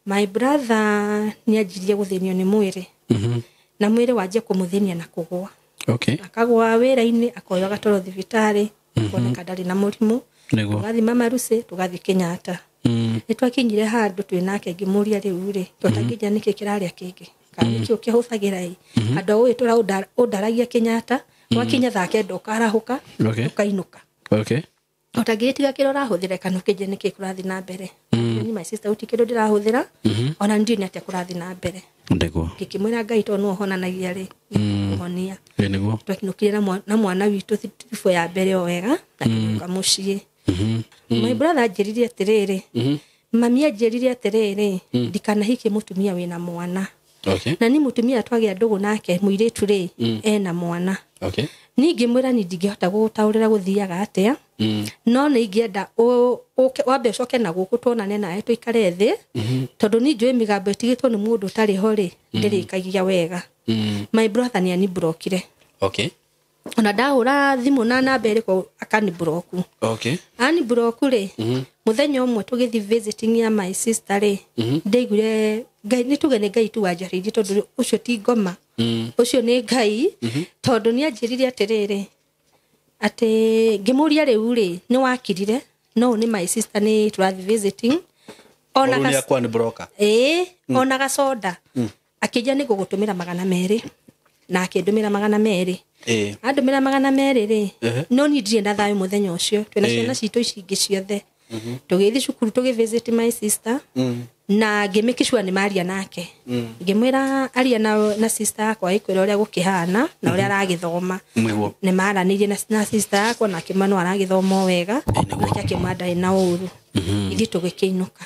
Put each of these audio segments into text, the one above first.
My brother niajirie guthinio ni mwiri na mwiri wajia kumuthinia na kugwa akagwa wira-ini akoyo gatoro thibitari koneka ndari na murimu tugathi mama Rusi tugathi Kenyatta nitwakinyire handu twinake ngimuria riu ri tutaginya niki kiraria kingi kandi kio kihuthagira andu uyu tura udaragia Kenyatta wakinya thake ndokarahuka ukainuka utagitiga kirora huthire kanu kije niki kurathi na mbere ni my sister utikindo ndirahuthira ona ndi ni atia kurathi na mbere ndego gikimwira Ngai to no honanagia ri kuhonia ndego twakinukira na mwana witu thifo ya mbere wega na mucie my brother ajiririe atiriri mami ajiririe atiriri ndikana hiki mutumia wina mwana na ni mutumia twagia ndugu nake muiritu ri ena mwana ningi mwira ni ndingihota gutaurira guthiaga atia no ni ingienda wambe coke na guku tuonane nae tuikare thi tondu ni njui migambo itigitwo ni mundu tari ho ri ndirikagia wega my brother ni ani brokire ona ndahura thimu na namba iriko akani broku ani broku ri muthenya umwe tugithi visiting ya my sister ri ndeigure Ngai ni tugene Ngai tu wajaririe tondu ucio ti ngoma ucio ni Ngai tondu ni ajiririe atiriri ate ngimuria riu ri ni wakirire no ni my sister ni turathi visiting ona kwa ni broker ona gasoda akija ni gugutumira 200 na akindumira 200 andumira 200 ri no ni ndire na thayo muthenya ucio twina ciana citu icingi ciothe tugithi cukuru tugivisit my sister na ngimikishwa ni maria nake ngimwira aria na sister yakwa ikwira uria gukihana na uria aragithoma ni maranirie na sister yakwa na kimano aragithoma wega na kimada ina uru ithi tugikiinuka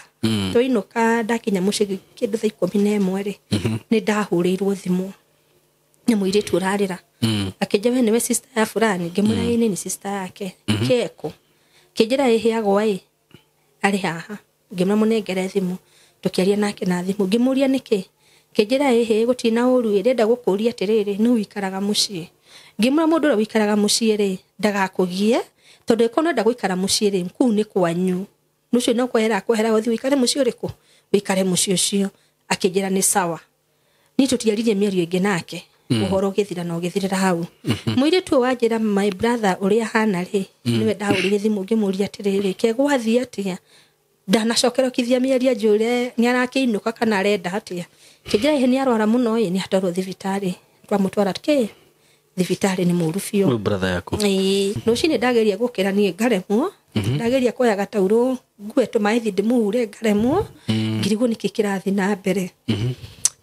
tuinuka ndakinya mucigi kindu thaa 11 ri ni ndahurirwo thimu ni muiritu urarira akija we niwe sister ya fulani ngimwira ni sister yake keko kijira ihiagwa ari haha ngimra munengere thimu tukiaria nake na thimu ngimuria niki kijira ihi gutina uru irenda gukuria atiriri ni wikaraga mucii ngimra mundu ra wikaraga mucii ri ndagakugie tondu ikono nda guikara mucii ri ku ni kwanyu nucio no kwera uthi wikare mucii uriku wikare mucii ucio akijira ni sawa ni tutiaririe mierio ingi nake uhoro githira no githirira hau mwire tu wajira my brother uria hana ri niwe ndaurire thimu ngimuria atiriri kegwathi atia ndanacokero kithia mieria njure ni arakiinuka kana arenda atia kijira ihe ni arwara muno ni hatoro thibitari twa mutwara ke thibitari ni murufio my brother yako no cine ndageria gukira ni ngaremwo ndageria koya gatauro ngweto maithi ndimuhure ngaremwo ngirigo nikikirathi na mbere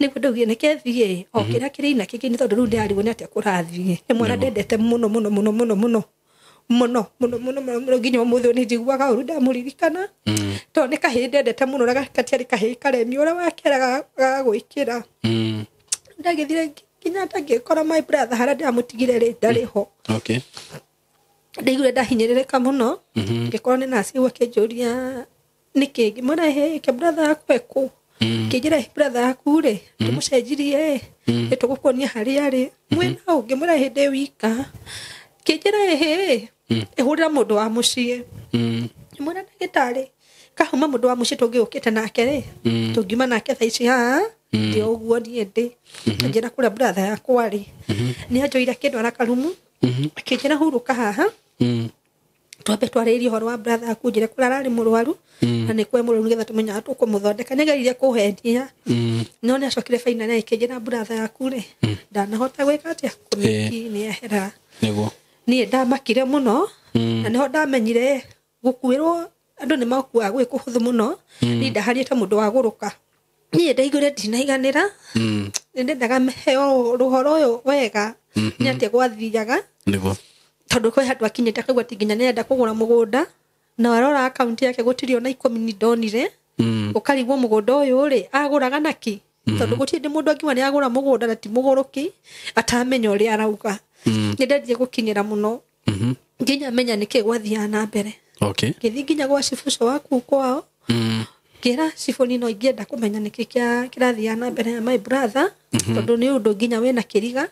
niguo ndogie nekethie o kira kirina kiki ni tondu ru ndiarigo ni atia kurathie ni mwana ndendete muno nginya mutho ni njiguaga uru ndamuririkana to ni kahi ndendete muno na katiari kahi karemi ura wakeraga gwikira ndagithire nginya ndangikora my brother hara ndamutigire ri ndariho ndigure ndahinyerereka muno ngikora ni nasi wakenjuria niki ngimona he ke brother akweku kijira brother akure tumucenjirie etugukonia hari ari mwena ngimura hinde wika kijira he ehurira mundu wa mucie mwena ndagitari kahuma mundu wa mucie tungiukite nake ri tungiuma nake thaici ha ndi oguo ni ndi njira kura brother yakwa ri ni ajoira kindu arakarumu kijira huruka haha twambe twaririe horo wa brother akujire kurarari murwaru na ni kwe murwaru getha tumenya tukumuthondeka negerire kuhendia no ni acokire faina na ikijira brother yakure ndanahota gwika atia kuniki ni ehera niguo ni ndamakire muno na niho ndamenyire gukuirwo andu ni makua gwi kuhuthu muno ni ndahariete mundu wa guruka ni ndaigure ndinaiganira ni ndendaga meheo ruhoro uyu wega ni atia gwathiaga niguo tondu kwe handu akinyete akagwa tinginya nenda kugura mugunda na warora account yake gutirio na 10 ni donire ukarigwo mugunda uyu ri aguraga naki tondu gutinde mundu angiwa ni agura mugunda na ti muguruki atamenya uri arauga ni ndendie gukinyira muno nginya menya niki gwathia na mbere ngithi nginya gwa cifuco waku kwao kira cifoni no ingienda kumenya niki kirathia na mbere ya my brother tondu ni undu nginya wena kiriga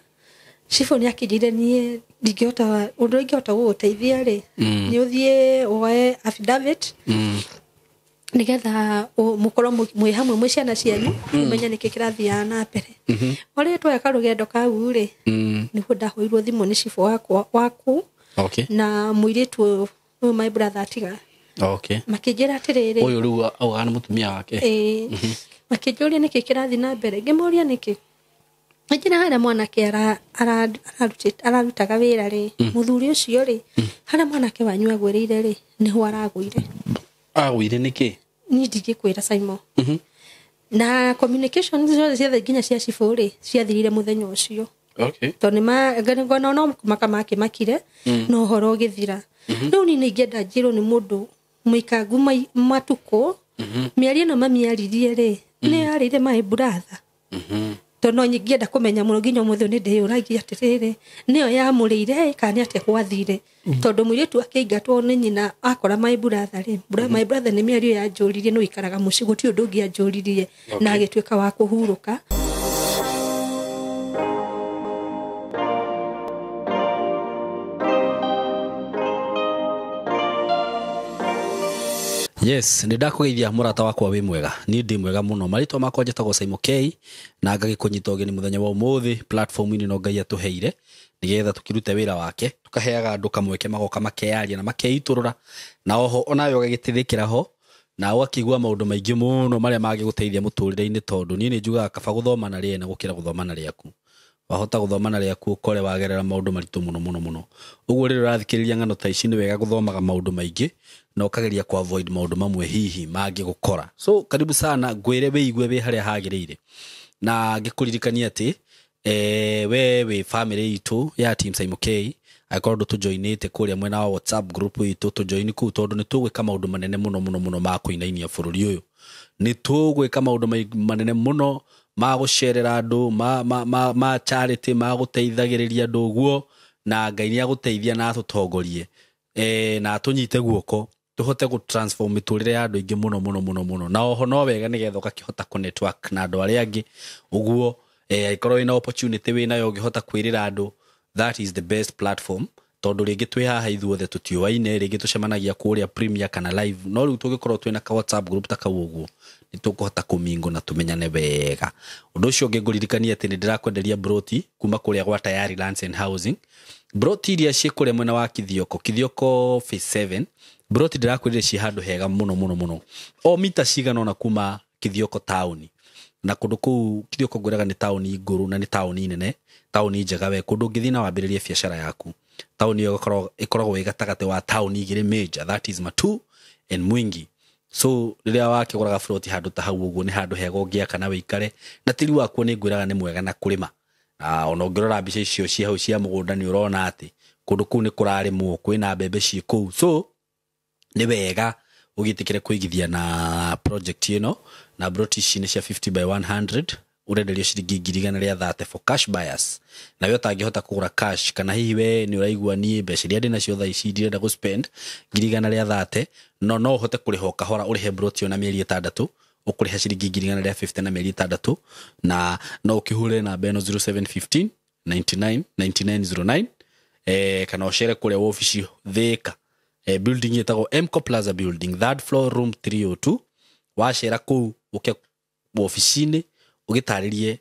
cifoni akijire nie ndingihota undu ingihota guteithia ri ni uthie oe affidavit nigetha mukorwo mwi hamwe mwi ciana cianyu menya niki kirathia na mbere ore tweka rugendo kau ri niguo ndahoirwo thimu ni cibo waku na muiritu my brother tiga makijira atiriri uyu riu augana mutumia wake makijuria niki kirathia na mbere ngimuria niki Ajina hara mwanake ararutaga wira ri muthuri ucio ri hara mwanake wanyu agwirire ri niho aragwire niki ni ndigikwira Simon na communication zio cia nginya cia ciburi ciathirire muthenya ucio toni ngona no makamake makire no horo githira riu ni ngienda njiro ni mundu muikangu matuko miarie no mamiaririe ri ni arire my brother tono ngienda kumenya muno nginya muthu ni ndiyuragia atiriri niyo yamurire kana ate kwathire tondu muiritu akeingatwo ni nyina akora my brother ri my brother ni miario ya njuririe no ikaraga muci guti undu ngi anjuririe na agitweka wa kuhuruka Yes, nindakugeithia murata wakwa wi mwega. Ni ndi mwega muno. Marito makwa njetagwo Simon K na ngagikunyita ugeni muthenya wa umuthi platform ini no Ngai atuheire nigetha tukirute wira wake tukaheaga andu kamweke magoka makearia na makeiturura na oho onawe ugagitithikira ho na wakigwa maundu maingi muno maria magiguteithia muturire-ini tondu ni njugaga kaba guthoma na riena gukira guthoma na riaku wahota guthoma na riaku ukore wagerera maundu maritu muno uguo riro rathikiriria ngano ta ici ni wega guthomaga maundu maingi na ukageria ku avoid maundu mamwe hihi mangi gukora so karibu sana gwire weigwe we haria hagiriire na ngikuririkania ati we family itu ya team Simon K akorwo tujoinite kuria mwena wa WhatsApp group itu tujoini ku tondu ni tugwika maundu manene muno ma kuinainia bururi uyu ni tugwika maundu manene muno ma gucerera andu ma charity ma guteithagiriria andu guo na Ngai ni aguteithia na atutongorie na tunyite guoko tuhote gu transform miturire ya andu ingi muno na oho no wega nigetha ukakihota ku network na andu aria angi uguo ikorwo ina opportunity wina yo ngihota kwirira andu that is the best platform tondu ringi twi haha ithuothe tutioaine ringi tucemanagia kuria premier kana live no riu tugikorwo twina ka WhatsApp group ta kau uguo ni tukuhota kumingo na tumenyane wega undu ucio ngiguririkania ati ni ndirakwenderia broti kuma kuria gwa Tayari Lands and Housing broti iria cie kuria mwena wa Kithioko phase 7 broti ndirakwirire cie handu hega muno o mita cigana ona kuma Kithioko town na kundu ku Kithioko ngwiraga ni town iguru na ni town nene town njega we kundu ngithina wambiririe biashara yaku town iyo ikoragwo igatagate wa town igire major that is Matu and Mwingi so riria wakiguraga float handu ta hau uguo ni handu hega ungiaka na wikare na tiri waku ni ngwiraga ni mwega na kurima ona ngirora mbica icio cia hau cia mugunda ni urona ati kundu ku ni kurarimwo kwina mbembe ci ku so ni wega ugitikire kuigithia na project ino na British ni cia 50 by 100 urenderio ciringi 130 for cash buyers na yo tangihota kugura cash kana hihi we ni uraigua ni mbeca iria ndina cio tha ici ndirenda go spend 130 no uhote kuriha kahora urihe broti na mieri 6 ukuriha ciringi 150 na mieri 6 na no ukihure na beno 0715 99 9909 kana uchere kuria office Thika building yetagwo Emco Plaza building third floor room 302 wacera ku uke office-ini ugitaririe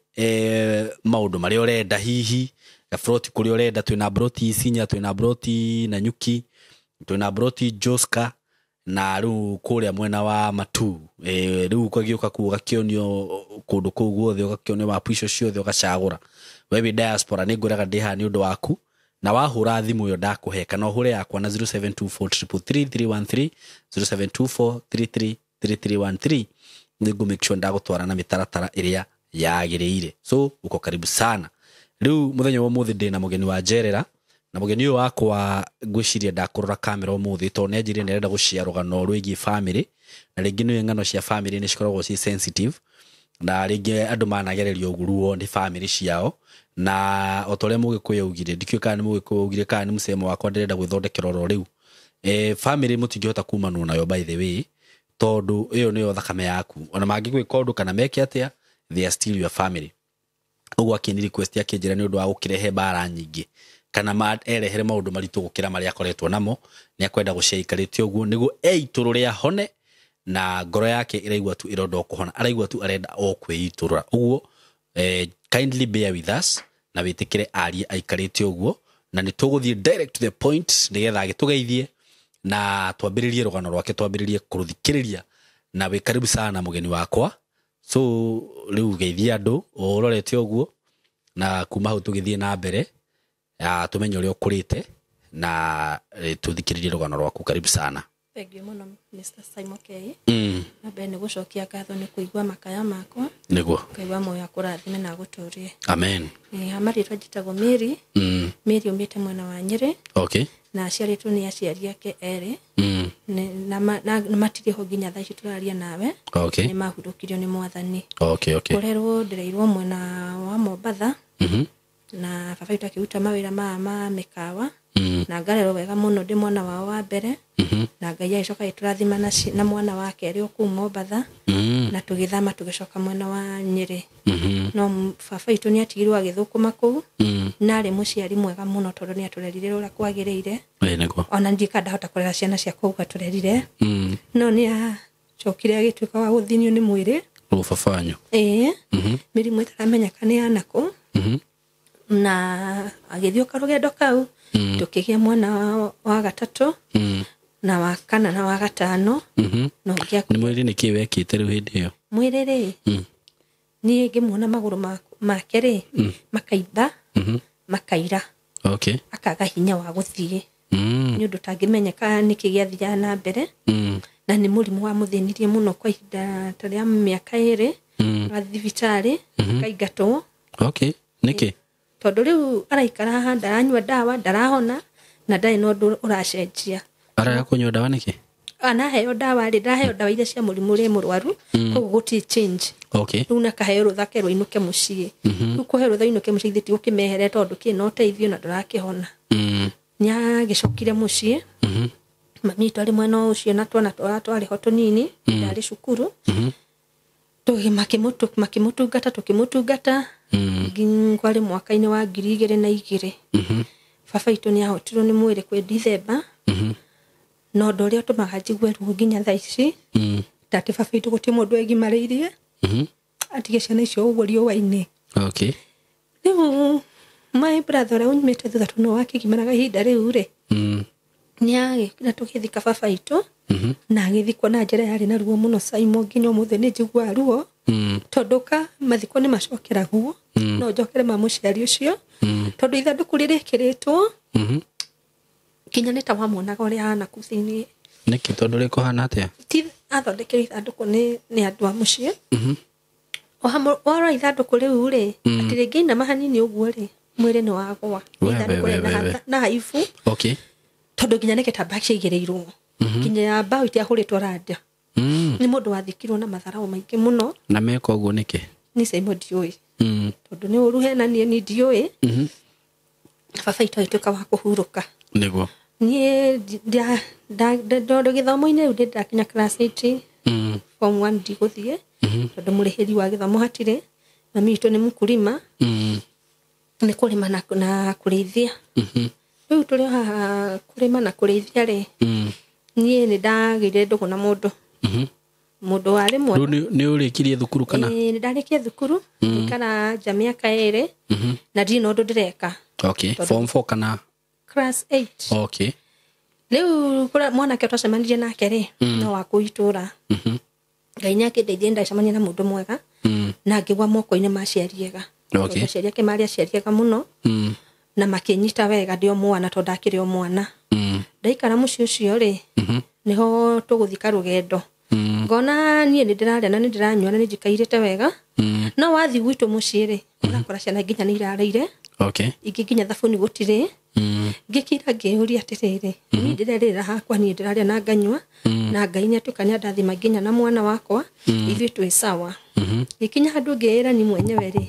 maundu mari urenda hihi ga froti kuri urenda twina broti Isinya twina broti na Nyuki twina broti Joska na riu kuria mwena wa Matu riu kwagiuka kuga kionio kundu kuu guothe ugakionio mapu icio ciothe ugacagura wewe diaspora ni nguraga ndiha ni undu waku na wahura thimu yo ndakuhe kana hure yakwa na 0724333313 0724333313 nigu make sure ndagutwara na mitaratara iria yagiriire so uko karibu sana riu muthenya wa muthi ndina mugeni wa Jerera na mugeni uyu wakwa ngwiciria ndakurura kamera umuthi to ne njire ndirenda gucia rugano rwigi family na ringi ni ngano cia family ni cikoragwo ci sensitive na ringi andu managererio uguruo ni family ciao na otore mugikuya ugire ndikiuka ni mugikuya ugire kana ni musemo wakwa ndirenda gwithondekera ro riu family mutingihota kumanwa nayo by the way tondu iyo niyo thakame yaku ona mangigwika undu kana meke atia they are still your family ugu akini request yake njira ni undu wa gukirehe bara nyingi kana erehere maundu maritu gukira mari akoretwo namo ni akwenda guciaikarite ugu nigu eituru ria hone na ngoro yake iraigua tu irondo kuhona araigua tu arenda o kwiiturura uguo kindly bear with us na witikire ari aikarite uguo na ni tuguthie direct to the point nigetha agitugeithie na twambiririe rugano rwake twambiririe kuruthikiriria na we karibu sana mugeni wakwa so riu geithia andu urorete uguo na kuma hau tugithie na mbere tumenye uria ukurite na tuthikiririe rugano rwaku karibu sana. Thank you muno Mr. Simon K. Na bene gucokia ngatho ni kuigua makaya makwa niguo kaigua moyo kurathime na guturie. Amen. Amarĩtwo njĩtagwo Mary. Mary umĩte mwena wa Nyeri. Okay. Na aciarĩtwo nĩ aciari ake erĩ. Na matirĩ ho nginya thaa ici tũraria nawe. Okay. Nĩ mahurukirio nĩ Mwathani. Okay. Kũrerwo ndĩreirwo mwena wa Mombatha. Na baba witũ akĩruta mawĩra ma mĩkawa. Na ngarerwo wega mũno ndĩ mwana wao wa mbere. Na Ngai agĩcoka agĩtũrathima na mwana wa kerĩ o kũu Mombatha. Na tũgĩthama tũgĩcoka mwena wa Nyeri. No baba witũ nĩ atigirwo agĩthũkũma kũu. Na arĩ mũciari mwega mũno tondũ nĩ atũrerire ũrĩa kwagĩrĩire. Ona ndikandahota kũrera ciana cia kũu atũrerire. No nĩ acokire agĩtuĩka wa gũthinio nĩ mwĩrĩ. Ũbabanyo. Mĩrimũ ĩtaramenyeka nĩ ya nakũ. Na agĩthiũka rũgendo kau. Tukĩgĩa mwana wa gatatũ. Na wa kana na wa gatano. No nĩ mwĩrĩ nĩ kĩ wekĩte rĩu hĩndĩ ĩyo? Mwĩrĩ rĩ. Niĩ ngĩmuona magũrũ make rĩ. Makaimba. Makaira. Okay. Akaga hinya wa gũthiĩ. Nĩ ũndũ tangĩmenyeka nĩkĩ gĩathiaga na mbere. Na nĩ mũrimũ wa mũthĩnirie mũno kwa ihinda ta rĩa mĩaka ĩrĩ. Wa thibitarĩ. Akaingatwo. Okay. Nĩkĩ? Tondũ rĩu araikara haha ndaranyua ndawa ndarahona na ndarĩ na ũndũ ũracenjia. Araga kũnyua ndawa nĩkĩ? Anaheo ndawa rĩ ndaheo ndawa iria cia mũrimũ ũrĩa mũrwaru koguo gũtirĩ change. Okay. Rĩu nakaheo rũtha kerwo inũke mũciĩ. Rĩu kũheo rũtha inũke mũciĩ ithe tigũkĩmehere tondũ kĩna ũteithio na ndũrakĩhona. Nĩagĩcokire mũciĩ. Mami witũ arĩ mwena ũcio na twana twarĩ ho tũnini ndarĩ cukuru. Makĩmũtungata tukĩmũtungata. Kwarĩ mwaka-inĩ wa 2002. Baba witũ nĩ ahotirwo nĩ mwĩrĩ kwĩ December. No ũndũ ũrĩa ũtũmaga njigue ruo nginya thaa ici. Atĩ baba witũ gũtirĩ mũndũ egimarĩirie. Atige ciana icio ũguo riũa-inĩ. Okay. Rĩu my brother ũrĩa umĩte thutha tũno wakĩgimaraga ihinda rĩu rĩ. Nĩagĩkĩra tũgĩthika baba witũ. Na agĩthikwo na njĩra yarĩ na ruo mũno Simon nginya ũmũthĩ nĩ njiguaga ruo. Tondũ mathiko nĩ macokeragwo. No njokere ma mũciari ũcio. Tondũ ithandũkũ rĩrĩkĩrĩtwo. Kinya nĩ ta wamuonaga ũrĩa hana kũu thĩinĩ. Nĩkĩ tondũ rĩkũhana atĩa? Ti athondekire ithandũkũ nĩ andũ a mũciĩ. Wara ithandũkũ rĩu rĩ. Atĩ rĩngĩinama hanini ũguo rĩ. Mwĩrĩ nĩ wagũa. Ithandũkũ na haibu. Okay. Tondũ nginya nĩ gĩtambaya kĩaigĩrĩirwo. Nginya mbaũ itiahũrĩtwo randa. Nĩ mũndũ wathikirwo na matharaũ maingĩ mũno. Na meka ũguo nĩkĩ? Nĩ Simon ndiũĩ. Tondũ nĩ ũru hena niĩ ndiũĩ. Baba witũ agĩtuĩka wa kũhurũka. Nĩguo. Niĩ ndondũ gĩthomo-inĩ rĩu ndakinya class 8. Form 1 ndigũthiĩ. Tondũ mũrĩhĩri wa gĩthomo hatirĩ. Mami witũ nĩ mũkurima. Nĩ kũrĩma na kũrĩithia. Rĩu tũrĩ haha kũrĩma na kũrĩithia rĩ. Niĩ nĩ ndagĩire ndũgũ na mũndũ. Mũndũ warĩ mwega. Nĩ ũrĩkirie thukuru kana? Nĩ ndarĩkia thukuru. Ngĩikara nja mĩaka 2. Na ndirĩ na ũndũ ndĩreka. Okay. Form 4 kana? Class 8. Okay. Rĩu mwanake twacemanirie nake rĩ. No wa kũu itũũra. Ngai nĩ akĩndeithia ndacemania na mũndũ mwega. Na ngĩgwa moko-inĩ ma aciari ega. Okay. Aciari ake marĩ aciari ega mũno. Na makĩnyita wega ndĩ o mwana tondũ ndakĩrĩ o mwana. Ndaikara mũciĩ ũcio rĩ. Niho tũgũthika rũgendo. Ngona niĩ nĩ ndĩrarĩa na nĩ ndĩranyua na nĩ njikairĩte wega. No wathiĩ gwitũ mũciĩ rĩ. Ũrakora ciana nginya nĩ irarĩire. Okay. Ingĩ nginya thabuni gũtirĩ. Ngĩkira ngĩũria atĩrĩrĩ. Niĩ ndĩrerĩra hakwa niĩ ndĩrarĩa na nganyua. Na Ngai nĩ atuĩka nĩ andathima nginya na mwana wakwa. Ithuĩ twĩ sawa. Gĩkinya handũ ngĩĩra ni mwenyewe rĩ.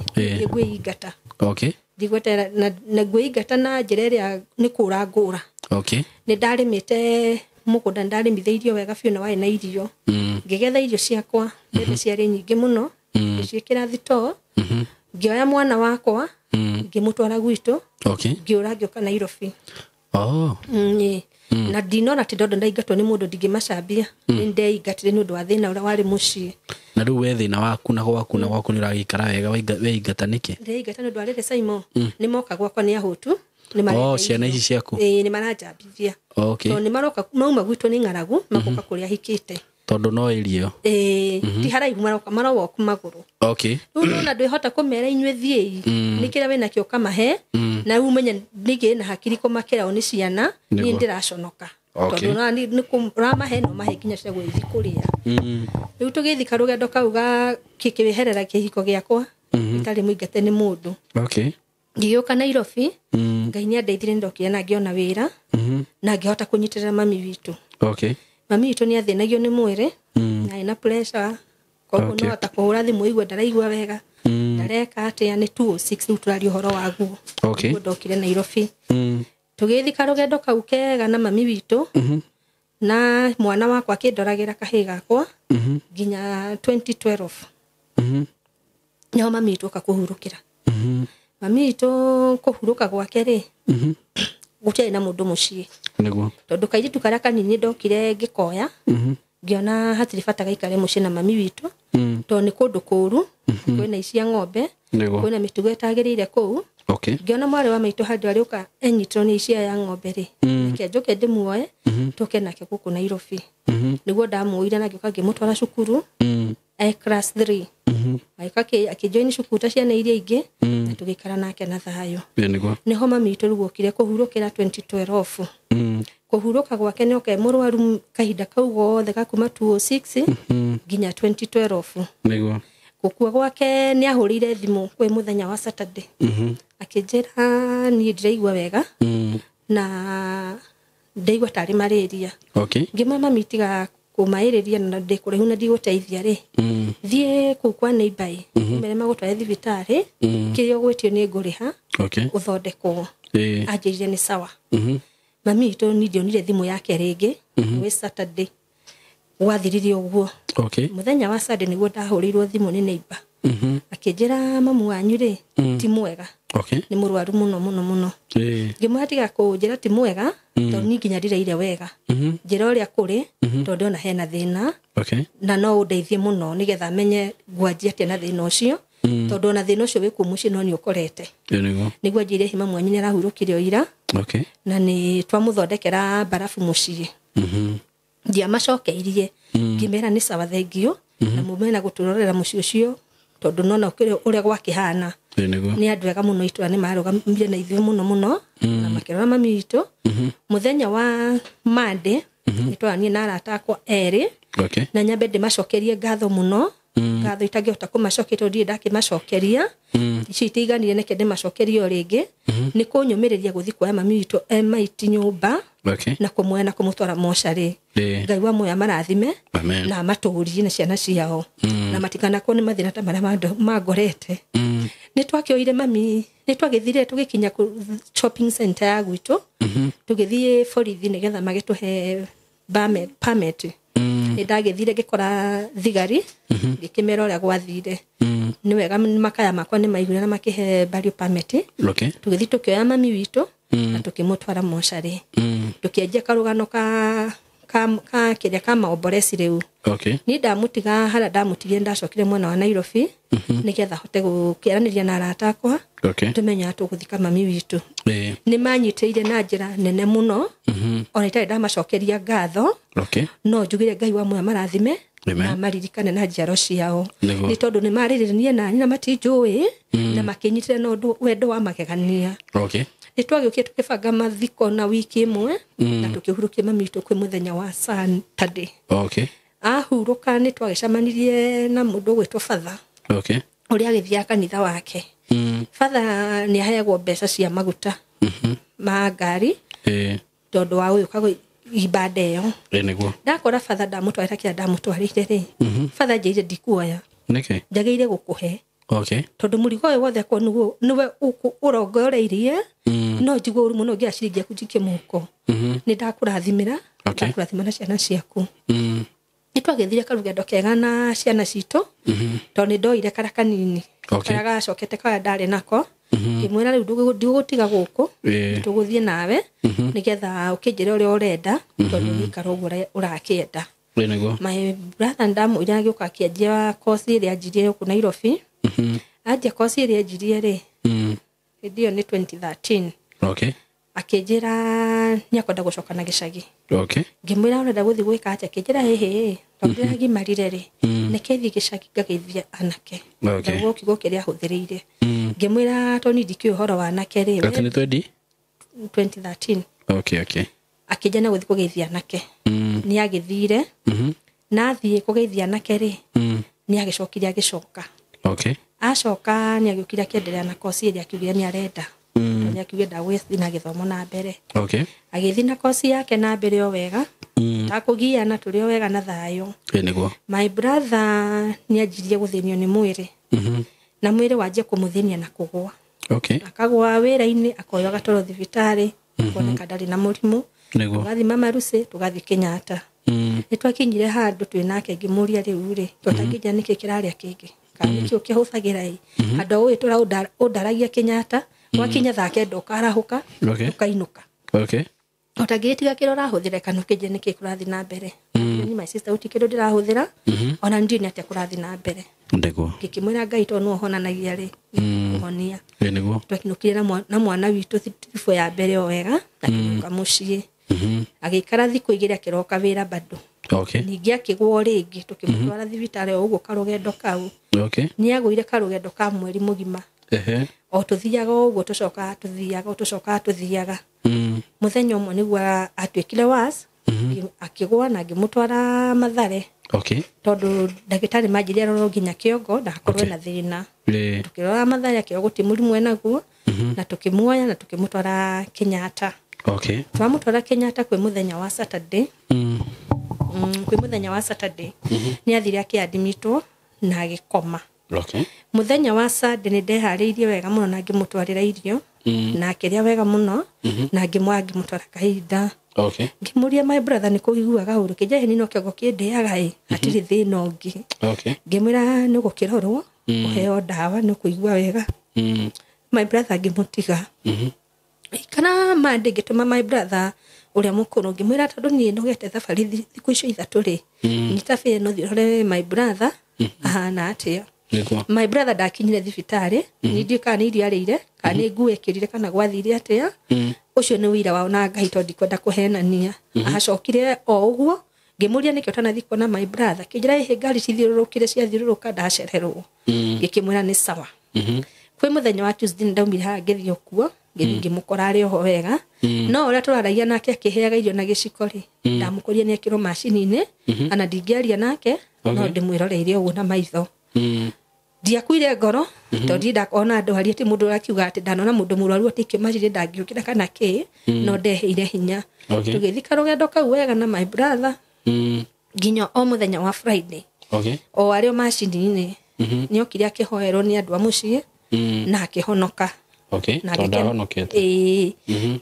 Ngwĩingata. Okay. Ndigwetera na ngwĩingata na njĩra ĩrĩa nĩ kũra ngũra. Okay. Nĩ ndarĩmĩte mũgũnda ndarĩmithĩirio wega biũ na warĩ na irio. Ngĩgetha irio ciakwa. Mbembe ciarĩ nyingĩ mũno. Ngĩciĩkĩra thitoo. Ngĩoya mwana wakwa. Ngĩmũtwara gwitũ. Okay. Ngĩũra ngĩoka Nairobi. Oh. na ndinona ti ndondo ndaingatwo ni mundu ndingimacambia ni ndeingatire ni undu wa thina uria wari mucii na riu we thina waku na gwaku ni uragikara wega weingata niki ndeingata ni undu wa riri Saimo ni moka gwakwa ni ahutu ciana ici ciaku ni maranjambithia ni maroka mauma gwitũ ni ng'aragu magoka kuria hikite tondu no irio ti haraihu maroka maguru riu na ndwihota kumera inyue thiei nikira wina kio kamahe na umenye nige na hakiri kumakira oni ciana ni ndiraconoka tondu na ni kuramahe no mahe nginya cia gwithi kuria riu tugithika rugendo kau ga kikiweherera kihiko giakwa itari muingate ni mundu ngioka Nairobi Ngai ni andeithire ndokire na ngiona wira na ngihota kunyitirira mami witu mami witu ni athinagio ni mwiri na ina pressure koguo no ata kuhura thimu igwe ndaraigua wega ndareka atia ni 206 riu turari uhoro waguo ndokire Nairobi tugithika rugendo kau kega na mami witu na mwana wakwa akindoragira kahii gakwa nginya 2012 nyo mami witu akakuhurukira mami witu kuhuruka gwake ri gutiari na mundu mucii niguo tondu kairitu karia kanini ndokire ngikoya ngiona hatiri bata gaikare mucii na mami witu tondu ni kundu kuru kwina icia ng'ombe kwina mitugo itagirire kuu ngiona mwari wa maitu handu ariuka enyitwo ni icia ya ng'ombe ri ngiajoke ndimuoe toke nake guku Nairobi niguo ndamuoire na ngioka ngimutwara cukuru class 3 aikake akijoin cukuru ta ciana iria ingi na tugikara nake na thayo niho mami witu rugokire kuhurukira 2012 kuhuruka gwake ni oke murwaru kahinda kau gothe gakuma 206 nginya 2012 niguo gukua gwake ni ahurire thimu kwi muthenya wa Saturday akinjira ni ndiraigua wega na ndaigua tari malaria ngimama mitiga kumairiria na ndikurihu na ndiguteithia ri thie kukwa neighbor mbere magutware thibitari kirio gwetio ni nguriha uthondekwo ajirire ni sawa mami to ni ndionire thimu yake ringi we Saturday wathiririe uguo muthenya wa Saturday niguo ndahurirwo thimu ni neighbor akinjira mamu wanyu ri ti mwega ni murwaru muno ngimwatiga kunjira ti mwega tondu ni nginya ndiraire wega njira uria kuri tondu ona hena thina na no undeithie muno nigetha menye ngwanjia atia na thina ucio tondu ona thina ucio wiku muci no ni ukorete niguo njire hima mwanyu ni arahurukire ira na ni twamuthondekera barafu mucii ndia macokeirie ngimera ni sawa thengio na mumena guturorera mucii ucio tondu nona uria gwakihana ni andu ega muno itura ni marugamire na ithuĩ muno na makirora mami witu muthenya wa Monday nitwani na arata akwa eri na nyambe ndimacokerie ngatho muno ngatho itangihota kumacokeria tondu ndakimacokeria citiganire neke ndimacokerie o ringi ni kunyumiriria guthi kwa mami witu maiti nyumba na kumwena kumutwara mochari Ngai wa moya marathime na maturie na ciana ciao na matikana ko ni mathina ta maria magorete ni twakioire mami ni twagithire tugikinya ku shopping center ya gwitu tugithie borithi nigetha magituhe permit ndagithire ngikora thigari ngikimera uria gwathire ni wega makaya makwa ni maigure na makihe burial permit tugithi tukioya mami witu na tukimutwara mochari tukienja karugano ka kiria kama oboresi riu ni ndamutiga hara ndamutigie ndacokire mwana wa Nairobi nigetha hote gukiraniria na arata akwa tumenya tuguthika mami witu ni manyiteire na njira nene muno ona itari ndamacokeria ngatho no njugire Ngai wa moya marathime na maririkane na njaro ciao ni tondu ni mariririnie na nyina matinjui na makinyitire no wendo wa magegania nitwagiokie tukibanga mathiko na wiki imwe na tukihurukia mami witu kwi muthenya wa Saturday ahuruka ni twagicamanirie na mundu gwitwo father uria agithia kanitha wake father ni aheagwo mbeca cia maguta ma ngari tondu wa uyu kago ibada iyo niguo ndakora father ndamutwarira kia ndamutwarire ri father njire ndikuoya njagire gukuhe tondu murigo uyu wothe ko niwe urongoreirie no njiguru muno ngia ciringi akujikie muko ni ndakurathimira ndakurathimana ciana ciaku nitwagithire karugendo kega na ciana citu tondu ndoire kara kanini karagacokete kaya ndari nako ngimwira riu ndigutiga guku tuguthie nawe nigetha ukinjira uria urenda tondu gikara uguo urakienda. My brother ndamwira agioka akianjia course iria anjirie ku Nairobi. Anjia course iria anjirie ri ndio ni 2013. Akinjira niakwenda gucoka na gicagi. Ngimwira urenda guthii gwika atia? Akinjira hehe tondu agimarire ri nikethi gicagi ngagithia anake. Ndago kigo kiria huthirire. Ngimwira toni ndiki uhoro wa anake ri 2013. Akijana guthii kugithia anake. Ni agithire na athie kugithia anake ri ni agicokire agicoka. Acoka ni agikira kiendelea na course iria akiugia ni arenda. Ni akiugia da waste na githomo na mbere. Agithi na course yake na mbere o wega. Takugia na turi o wega na thayo. My brother ni ajirie guthinio ni mwiri. Na mwiri wajia kumuthinia na kugwa. Akagwa wira-ini akoyo gatoro thibitari kuoneka ndari na murimu. Tugathi mama Rusi tugathi Kenyatta. Nitwakinyire handu twinake ngimuria riu ri tutakinya niki kiraria kingi kana kio kihuthagira andu uyu tura udaragia Kenyatta wakinya thake ndokarahuka ukainuka. Utagitiga kirora huthire kana kije niki kurathi na mbere. Ni my sister utikiro ndirahuthira ona ndi ni ate kurathi na mbere. Ngikimwira Ngai to no honanagia ri kuhonia. Twakinukire na mwana witu thifo ya mbere o wega na mucii. Agikara thiku igiri akiroka wira bado. Ningi akigwo ringi tukimutwara thibitari o uguo karugendo kau. Ni agwire karugendo ka mweri mugima. O tuthiaga uguo tucoka tuthiaga. Muthenya umwe niguo atwikire was akigwa na ngimutwara Mathare. Tondu ndagitari majiri aroro nginya kiongo ndakorwe na thina. Tukirora Mathare kiongo ti murimu enaguo na tukimuoya na tukimutwara Kenyatta. Twamutwara Kenyatta kwi muthenya wa Saturday. Kwi muthenya wa Saturday ni athire akiadmitwo na agikoma. Muthenya wa Sunday ni ndehariirie wega muno na ngimutwarira irio na akiria wega muno na ngimutwara kahinda. Ngimuria my brother ni kugiguaga uru kije ni no kiongo kindiaga atiri thina ungi. Ngimwira ni gukirorwo uheo dawa ni kuigua wega. My brother ngimutiga. Kana mande gituma my brother uria mukuru ngimwira tondu ni nogete thabari thiku icio ithatu ri nitabe no thirore my brother ahana atia. My brother ndakinyire thibitari ni ndika ni iriarire kana ngu ekirire kana gwathire atia. Ucio ni wira wao na Ngai tondu kwenda kuhenania. Acokire o uguo ngimuria nikio tanathi kuona my brother kijira ihe ngari cithirurukire ciathiruruka ndacererwo. Ngikimwira ni sawa. Kwi muthenya wa Tuesday ndaumire ha ngithio kuo ngimukora ari ho wega. No uria turaragia nake akiheaga irio na giciko ri ndamukoria ni akiro macini-ini ana ndingiaria nake no ndimwiroreire uguo na maitho. Ndiakuire ngoro tondu ndakona andu hari ati mundu akiuga ati ndanona mundu murwaru atikio majire ndangiukira kana ki no ndeheire hinya. Tugithika rugendo kau wega na my brother nginya o muthenya wa Friday. O ario macini-ini ni okire akihoerwo ni andu a mucii na akihonoka.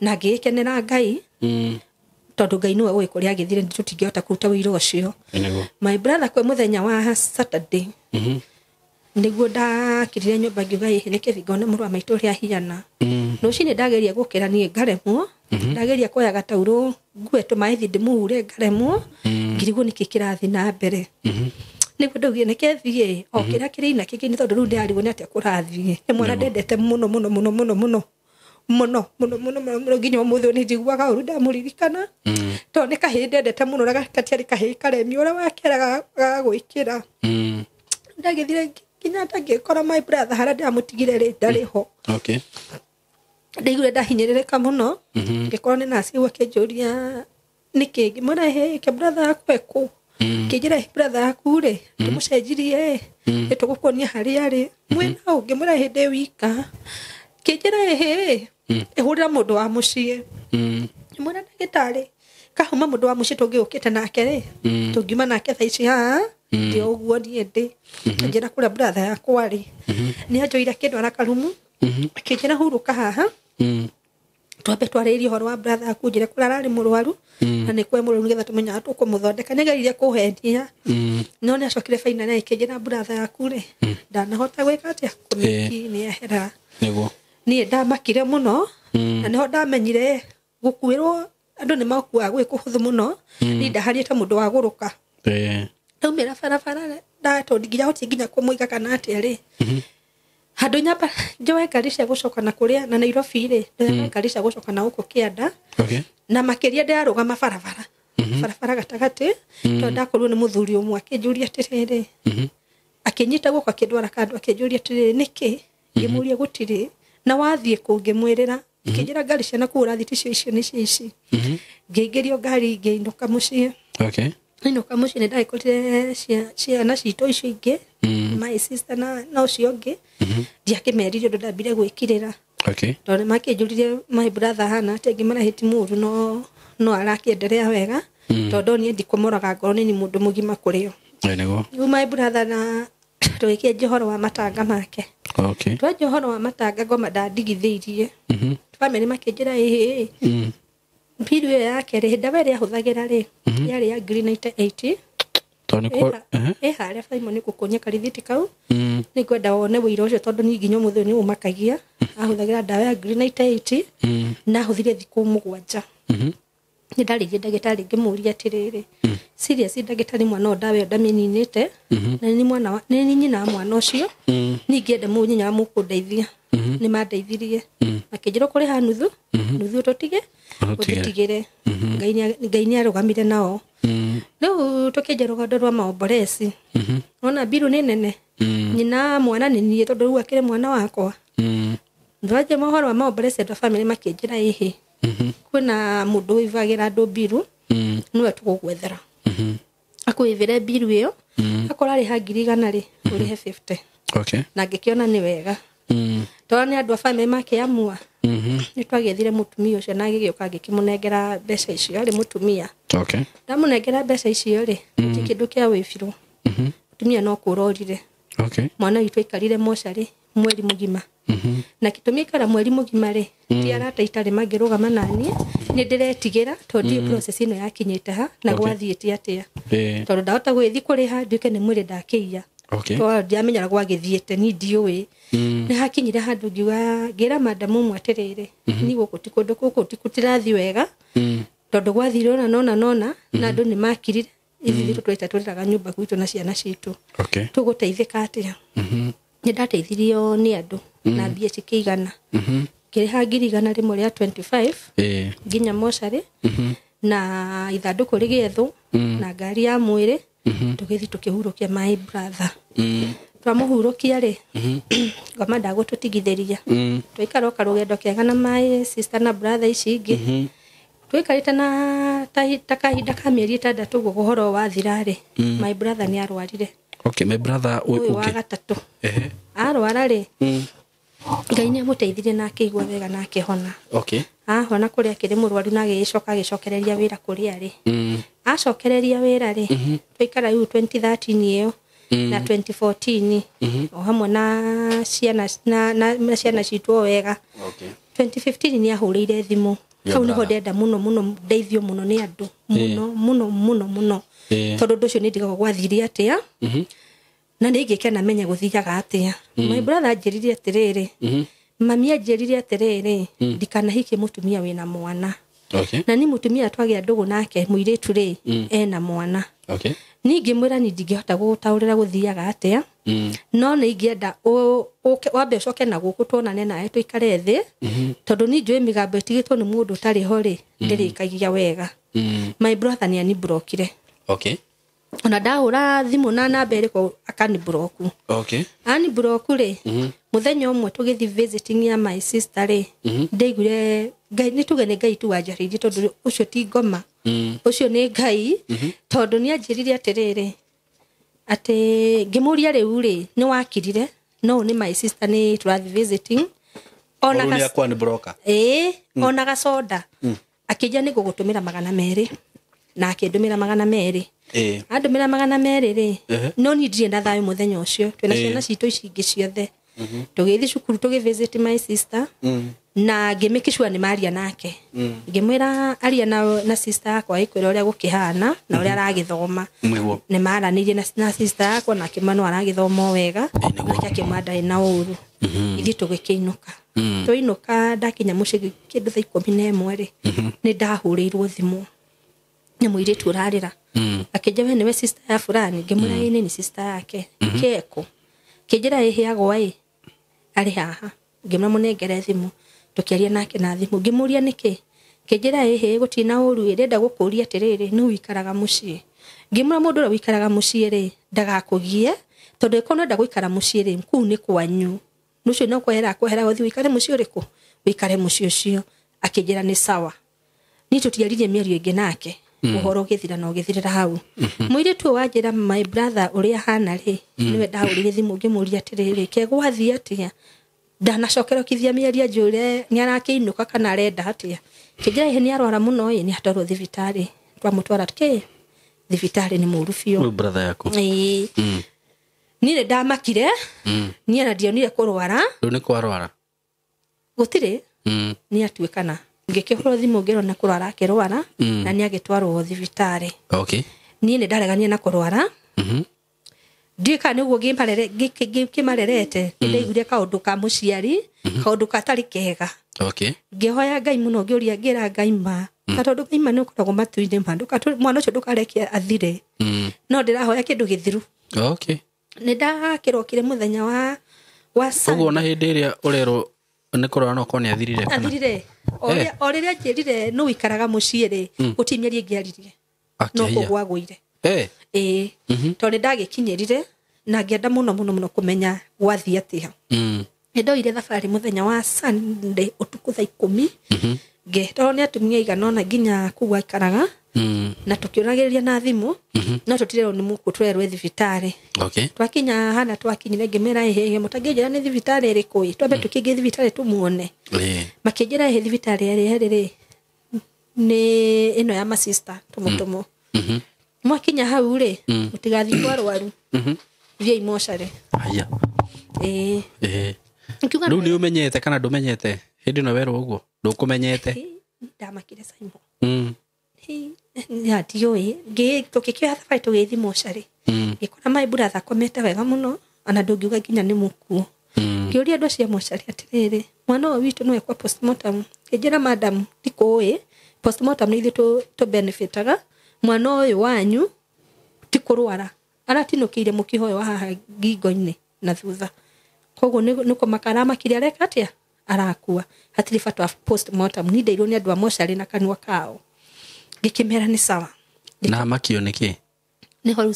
Na gikenera Ngai tondu Ngai niwe uwi kuria agithire tutingihota kuruta wira ucio. My brother kwe muthenya wa Saturday niguo ndakirire nyumba ngiuga ihi nikithingone murwa maitu ria hiana. Rucini ndageria gukira ni ngaremwo ndageria kuoya gatauro ngwetu maithi ndimuhure ngaremwo ngirigwo nikikirathi na mbere. Niguo ndaugie nikethie o kira kirina kigini tondu ru ndiarigwo ni atia kurathie. Ni mwana ndendete muno nginya umuthi ni njiguaga uru ndamuririkana tondu ni kahiri ndendete muno na gatiari kahiri karemi uria wakeraga gwikira. Ndagithire nginya ndangikora my brother haria ndamutigire ri ndariho. Ndigure ndahinyiririka muno ngikora ni nasi wakijuria niki ngimura he ke brother akweku kijira brother akure tumucenjirie nitugukonia hari ari mwena ngimura hinde wika kijira he ehurira mundu wa mucii mwena ndagitari kahuma mundu wa mucii tungiukite nake ri tungiuma nake thaici ha ndio uguo ni ndi njira kura brother yakwa ri ni ajoira kindu ara karumu kijira huruka haha twambe twaririe horo wa brother akujire kurara ari murwaru na ni kwe murwaru ngetha tumenya tukumuthondeka negaririe kuhendia no ni acokire faina na ikijira brother yakure ndanahota gwika atia kuniki ni ehera. ni ndamakire muno na niho ndamenyire gukwirwo andu ni makua gwi kuhuthu muno ni ndahariete mundu wa guruka umira barabara ndatondigira hoti nginya kumuiga kana atiri handu nyamba njoe ngari cia gucoka na kuria na Nairobi ri njoe ngari cia gucoka na uko Kianda na makiria ndarugama barabara barabara gatagati to ndakorwo ni muthuri umwe akinjuria atiriri akinyita guko akindwara kandu akinjuria atiriri niki ngimuria gutiri na wathie kungimwirira ikinjira ngari cia na kura thitu icio ni ici ngeigerio ngari ngeinuka mucie inuka mucie ni ndaikotire ciana cito icio ingi my sister na no ciongi ndiakimeririo ndambire gwikirira tondu makinjuririe my brother hana tengi marahiti muru no arakiendelea wega tondu ni ndikomoraga ngoro ni mundu mugima kurio my brother na twikie johoro wa matanga make twa johoro wa matanga ngoma ndandigithirie family makinjira mpiru yake ri ndabere ahuthagira ri yari ya green 98 toni ko haria faimo ni kukonya karithiti kau ni kwenda wone wira ucio tondu ni nginyo muthu ni umakagia ahuthagira dawa ya green 98 na ahuthire thiku 7 ni ndaririe ndagitari ngimuria atiriri serious ndagitari mwana o dawa ndameninite na ni mwana wa ni nyina mwana ucio ni ngiende munyinya mukundeithia ni mandeithirie akijiro kuri ha nuthu tutige utigire ngai ni arugamire nao no tukeje rugando rwa maomboresi ona biru ni nene nyina mwana ni nie tondu ru akire mwana wakwa ndwaje mohoro wa maomboresi ndo family makinjira ihi kwina mundu ivagira ndo biru no tukugwethera akuivire biru iyo akora ri hangiri gana ri uri he 50 na ngikiona ni wega tone andu family makiamua ni twagethire mutumia ucio na gigioka gikimunengera mbeca icio ari mutumia ndamunengera mbeca icio ri kindu kia wifiro mutumia no kurorire mwana witu ikarire moshari mweri mugima na kitumika mweri mugima ri ti arata itari magirugama nani ni ndiretigera tondu process ino yakinyite ha na gwathiite atia tondu ndahota gwithi kuri ha nduke ni mwiri ndakiia to ndiamenyara gwagithiete ni ndiuwi ni hakinyire handu ngira madamu mwaterere ni guku tikundu kuku tikutirathi wega tondu gwathire nona na andu ni makirire ithiru twita turiraga nyumba gwitu na ciana citu tuguteithika atia ni ndateithirio ni andu na mbia cikigana kiri hangiri gana rimwe ria 25 nginya moshari na ithanduku rigethu na ngari ya mwiri tugithi tukihurukia my brother twamuhurukia ri ngoma ndagututigithiria twikaroka rugendo kiega na my sister na brother ici ingi twikarite na kahinda ka mieri 6 guhoro wa thirari my brother ni arwarire my brother wa gatatu arwara ri ngai ni muteithirie na akigwa wega na akihona hona kuria akiri murwaru na agicokereria wira kuria ri acokereria wira ri twikara yu 2013 iyo na 2014 o hamwe na ciana citu wega 2015 ni ahurire thimu kau niho ndenda muno ndeithio muno ni andu muno tondu nducio ni ndigaga gwathiria atia na ningikena menya guthiaga atia my brother ajiririe atiriri mami ajiririe atiriri ndikanahike mutumia wina mwana na ni mutumia twagia ndugu nake muiritu ri ena mwana ningi mwira ni ndingihota gutaurira guthiaga atia no ni ingienda wambe coke na guku tuonane nae tuikare thi tondu ni njui migambo itigitwo ni mundu tari ho ri ndirikagia wega my brother ni ani brokire ona ndahura thimu na namba iriko akani broku ani broku ri muthenya umwe tugithi visiting ya my sister ri ndeigure ngai ni tugene ngai tu wajaririe tondu ucio ti ngoma ucio ni ngai tondu ni ajiririe atiriri ati ngimuria riu ri ni wakirire no ni my sister ni turathi visiting ona kwa ni broker ona gasoda akija ni gugutumira 200 na akindumira 200 andumira 200 ri no ni ndire ndathayo muthenya ucio twina ciana citu ici ingi ciothe tugithi cukuru tugivisit my sister na ngimikishwa ni maria nake ngimwira aria na sister yakwa ikwira uria gukihana na uria aragithoma ni maranirie na sister yakwa na kimano aragithoma wega na kimada ina uru ithi tugikiinuka tuinuka ndakinya mucigi kindu thaa 11 ri ni ndahurirwo thimu ni muiritu urarira akija we niwe sister ya fulani ngimwira ni sister yake keko kijira ihiagwa ari haha ngimra munengere thimu tukiaria nake na thimu ngimuria niki kijira gutina uru irenda gukuria tiriri nu wikaraga mucii ngimra mundu ra wikaraga mucii ri ndagakugie tondu ikono nda guikara mucii ri ku ni kwanyu nucio no kwera uthi wikare mucii uriku wikare mucii ucio akijira ni sawa ni tutiaririe mierio ingi nake uhoro githira no githirira hau mwire tu wajira my brother uria hana ri niwe ndaurire thimu ngimuria tiriri kegwathi atia ndanacokero kithia mieria njure ni arakiinuka kana arenda atia kijira ihe ni arwara muno ni hatarwo thibitari twa mutwara ke thibitari ni murufio my brother yako ni ndamakire ni ana dionire kurwara ni kwarwara gutire ni atuikana ngikihoro thimu ngero na kurwara kirwara na ni agitwarwo thibitari okay ni ndaregania na kurwara ndika niguo gimarerete ndaiguire kaundu ka muciari kaundu katari kega okay ngihoya Ngai muno ngiuria ngira Ngai ma tondu Ngai ma ni ukoragwo matuine mandu mwana ucio ndukarekia athire no ndirahoya kindu githiru okay ni ndakirokire muthenya wa uguo na hindi iria urero ni kurora no kone athirire kana athirire oriria njirire no wikaraga mucii ri gutimierie ngiaririe no kugwaguire tondu ndagikinyirire na ngienda muno kumenya gwathi atia ndoire thabari muthenya wa Sunday utuku thaa 10 tondu ni atumia iganona nginya kugwa ikaraga na tukiuragiria na thimu no tutirero ni mukutwerwe thibitari okay twakinya hana twakinyire ngimera ehe mutangejera ni thibitari iriku twambe tukinge thibitari tumuone makijera ehe thibitari iri ni ino ya masista tumutumo mwakinya hau ri mutigathi kwarwaru via imoshare aya ndu ni umenyete kana ndumenyete hindi no wero uguo ndukumenyete ndamakire Simon ya tioi tukikio thabai tugithi moshare ikona my brother komete wega muno ana ndungiuga nginya ni mukuo ngiuria andu cia moshare atiriri mwana wa witu no ekwa postmortem ejera madam tikoi postmortem ni ithu to benefitaga mwana uyu wanyu tikurwara aratinukire mukihoyo haha ngingo-ini na thutha koguo niko makarama kiria reka atia arakua hatiri fatwa postmortem ni ndeirwo ni andu a moshare na kanwa kao ngikimera ni sawa na makio niki ni horu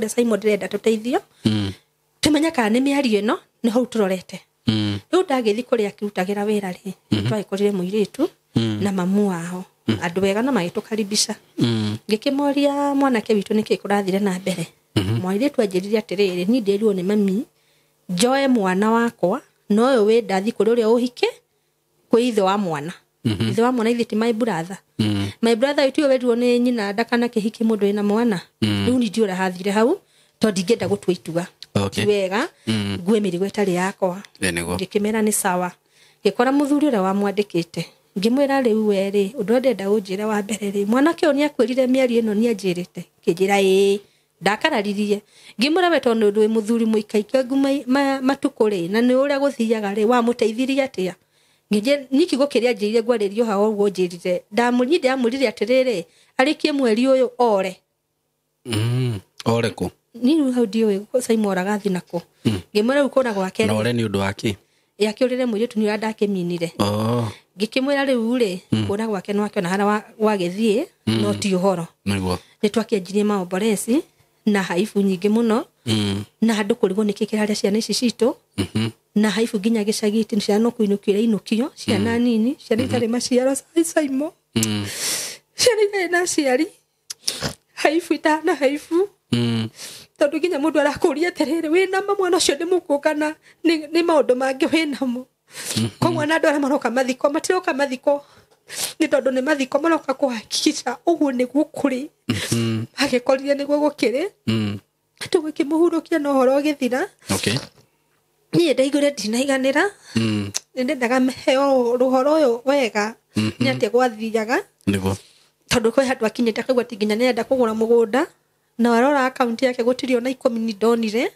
Simon direnda tuteithio tumenya kana ni miario ino ni horu turorete riu ndagithi kuria kirutagira wira ri twagikorire muiritu na mamu wao andu wega na magitukaribisha ngikimoria mwanake witu niki kurathire na mbere mwairitu anjiriria atiriri ni ndirwo ni mami Joe mwana wakwa no yo we ndathi kuri uria uhike kwi ithe wa mwana ithe wa mwana ithi ti my brother my brother itu werirwo ni nyina ndakana kihiki mundu ina mwana riu ni ndiura hathire hau to ndingenda gutwitua okay wega ngwe mirigo itari yakwa ngikimera ni sawa ngikora muthuri ura wa mwandikite ngimwira riu weri undu ndenda unjira wa mbere ri mwanake oni akwirire miari ino ni anjirite kijira ndakararirie ngimura we tondu ndu muthuri muikaike nguma matukuri na ni uria guthiaga ri wa muteithiria atia ngije nikigo kiria njirire gwaririo hawo ugo njirire ndamunyide amurire atiriri arikie mweri uyu ore ore ku ni hau dio ko Simon oragathi nako ngimura ukona gwake na ore ni undu waki yakiurire mwiri tu ni ndake minire ngikimwira riu ri kura gwake no akiona hara wagithie no ti uhoro niguo ni twakianjirie maomboresi na haifu nyingi muno na andu kurigwo nikikiraria ciana ici citu na haifu ginya gicagiti ciana no kuinukire inukio ciana nini ciana itari maciaro Simon ciana na ciari haifu itana haifu tondu ginya mundu arakuria terere wina mwana ucio ndi mukukana ni maundu mangi wina mo ko mwana andu ara maroka mathiko matiroka mathiko ni tondu ni mathiko maroka kuhakikisha uguo ni gukuri agikorire ni gukire tugikimuhurukia no horo githira okay ni ndaigure ndinaiganira ndendaga meheo ruhoro yo wega ni atia gwathiaga niguo tondu kwe handu akinyite akagwa tinginya nenda kugura mugunda na warora account yake gutirio na 10 ni donire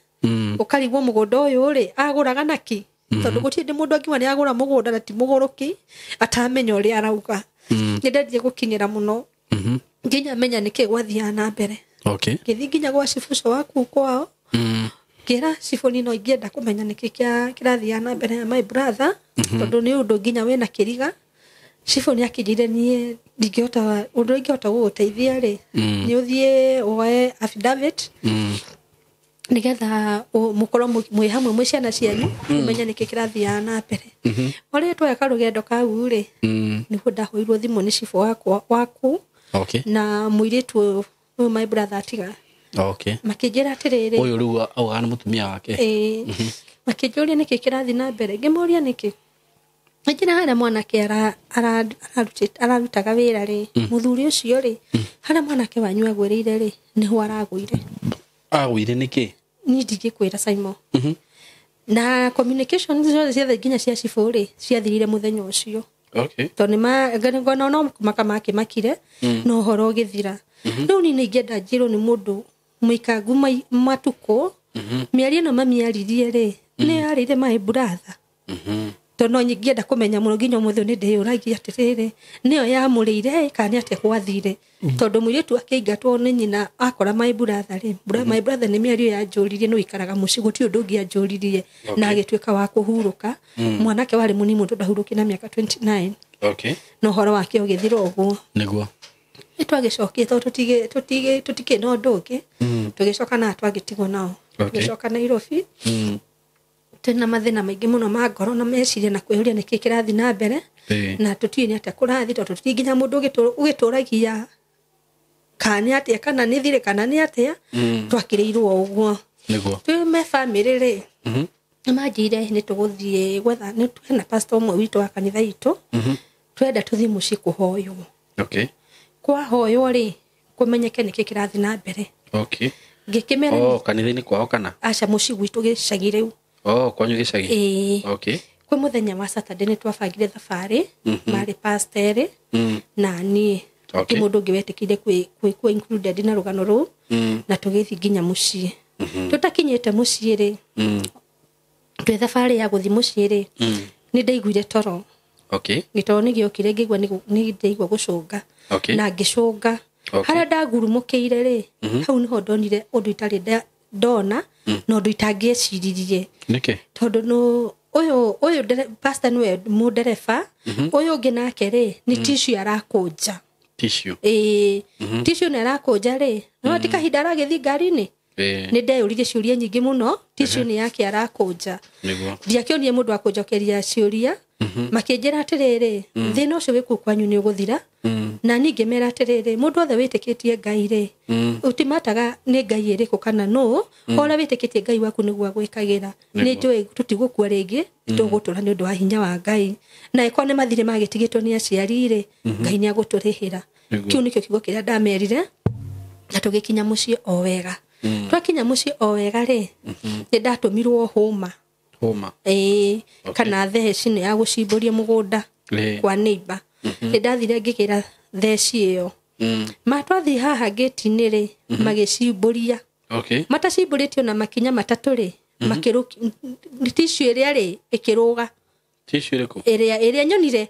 ukarigwo mugunda uyu ri aguraga naki tondu gutinde mundu angiwa ni agura mugunda na ti muguruki atamenya uri arauga ni ndendie gukinyira muno nginya menya niki gwathia na mbere githi nginya gwa cifuco waku kwao kira cifoni no ingienda kumenya niki kirathia na mbere ya my brother tondu ni undu nginya wena kiriga cifoni akijire nie ndingihota undu ingihota guguteithia ri ni uthie oe affidavit nigetha mukorwo mwi hamwe mwi ciana cianyu menya niki kirathia na mbere ore tweka rugendo kau ri niguo ndahoirwo thimu ni cifo waku na muiritu my brother atiga makijira atiriri uyu riu auga ni mutumia wake makijuria niki kirathi na mbere ngimuria niki njira hara mwanake ararutaga wira ri muthuri ucio ri hara mwanake wanyu agwirire ri niho aragwire niki ni ndigikwira Simon na communication zio cia nginya cia cifuri ciathirire muthenya ucio tondu ngona no makamake makire no horo githira riu ni ngenda njiro ni mundu muikangu matuko miarie no mamiaririe ri ni arire my brother tondu ngenda kumenya muno nginya mutho ni ndiyuragia atiriri niyo yamurire kana atia kwathire tondu muiritu akeingatwo ni nyina akora my brother ri my brother ni miario ya njuririe no ikaraga muci guti undu ngia njuririe na agituika wa kuhuruka mwanake wari munini tondu ahuruki na miaka 29 no horo wake ugithira uguo niguo twagicokia tutige no ndugi tugicoka na twagitigwo nao tugicoka Nairobi tena mathina maingi muno ma ngoro na meciria na kwehuria niki kirathi na mbere na tutiini ate kurathi tondu tutinginya mundu ugituragia kana ate kana ni thire kana ni ate twakireirwo uguo niguo twi me family ri majire ni tuguthie gwetha ni twena pastor umwe witu wa kanitha itu twenda tuthie muci kuhoyo kwa hoyo ri kumenyeke niki kirathi na mbere ngikimera kanitha-ini kwao kana aca muci gwitu gicagi riu kwanyu gicagi kwi muthenya wa Saturday ni twabangire thabari mari pastor na ni ti mundu ngiwetikire kwi included na rugano ru na tugithi nginya muci tutakinyite muci ri twi thabari ya guthi muci ri ni ndaiguire toro gitoro ni giokire ngigwa ni ndaigwa gucunga na ngicunga hara ndagurumukiire ri hau niho ndonire undu itari ndona no undu itangicirie niki tondu no uyu pastor nwe mudereva uyu ungi nake ri ni tissue arakunja tissue tissue na arakunja ri no tikahinda aragithi ngari-ini ni ndeyuririe ciuria nyingi muno tissue ni yake arakunja ndiakionie mundu akunjokeria ciuria makinjira atiriri thina ucio wiku kwanyu ni uguthira na ninge mera atiriri mundu othe witikitie Ngai ri utimataga ni Ngai iriku kana no ora witikitie Ngai waku niguo agwikagira ni njui tutigukua ringi tugutura ni undu wa hinya wa Ngai na ikone mathire magitigitwo ni aciari ri Ngai ni aguturihira kiu nikio kiugo kiria ndamerire na tugikinya muci o wega twakinya muci o wega ri ni ndatumirwo homa kana theci ni ya gucimburia mugunda kwa neighbor ni ndathire ngigira theci iyo matwathi haha gate-ini ri magicimburia matacimburitio na makinya matatu ri makiruki tissue iria ri ikiruga tissue iriku iria nyonire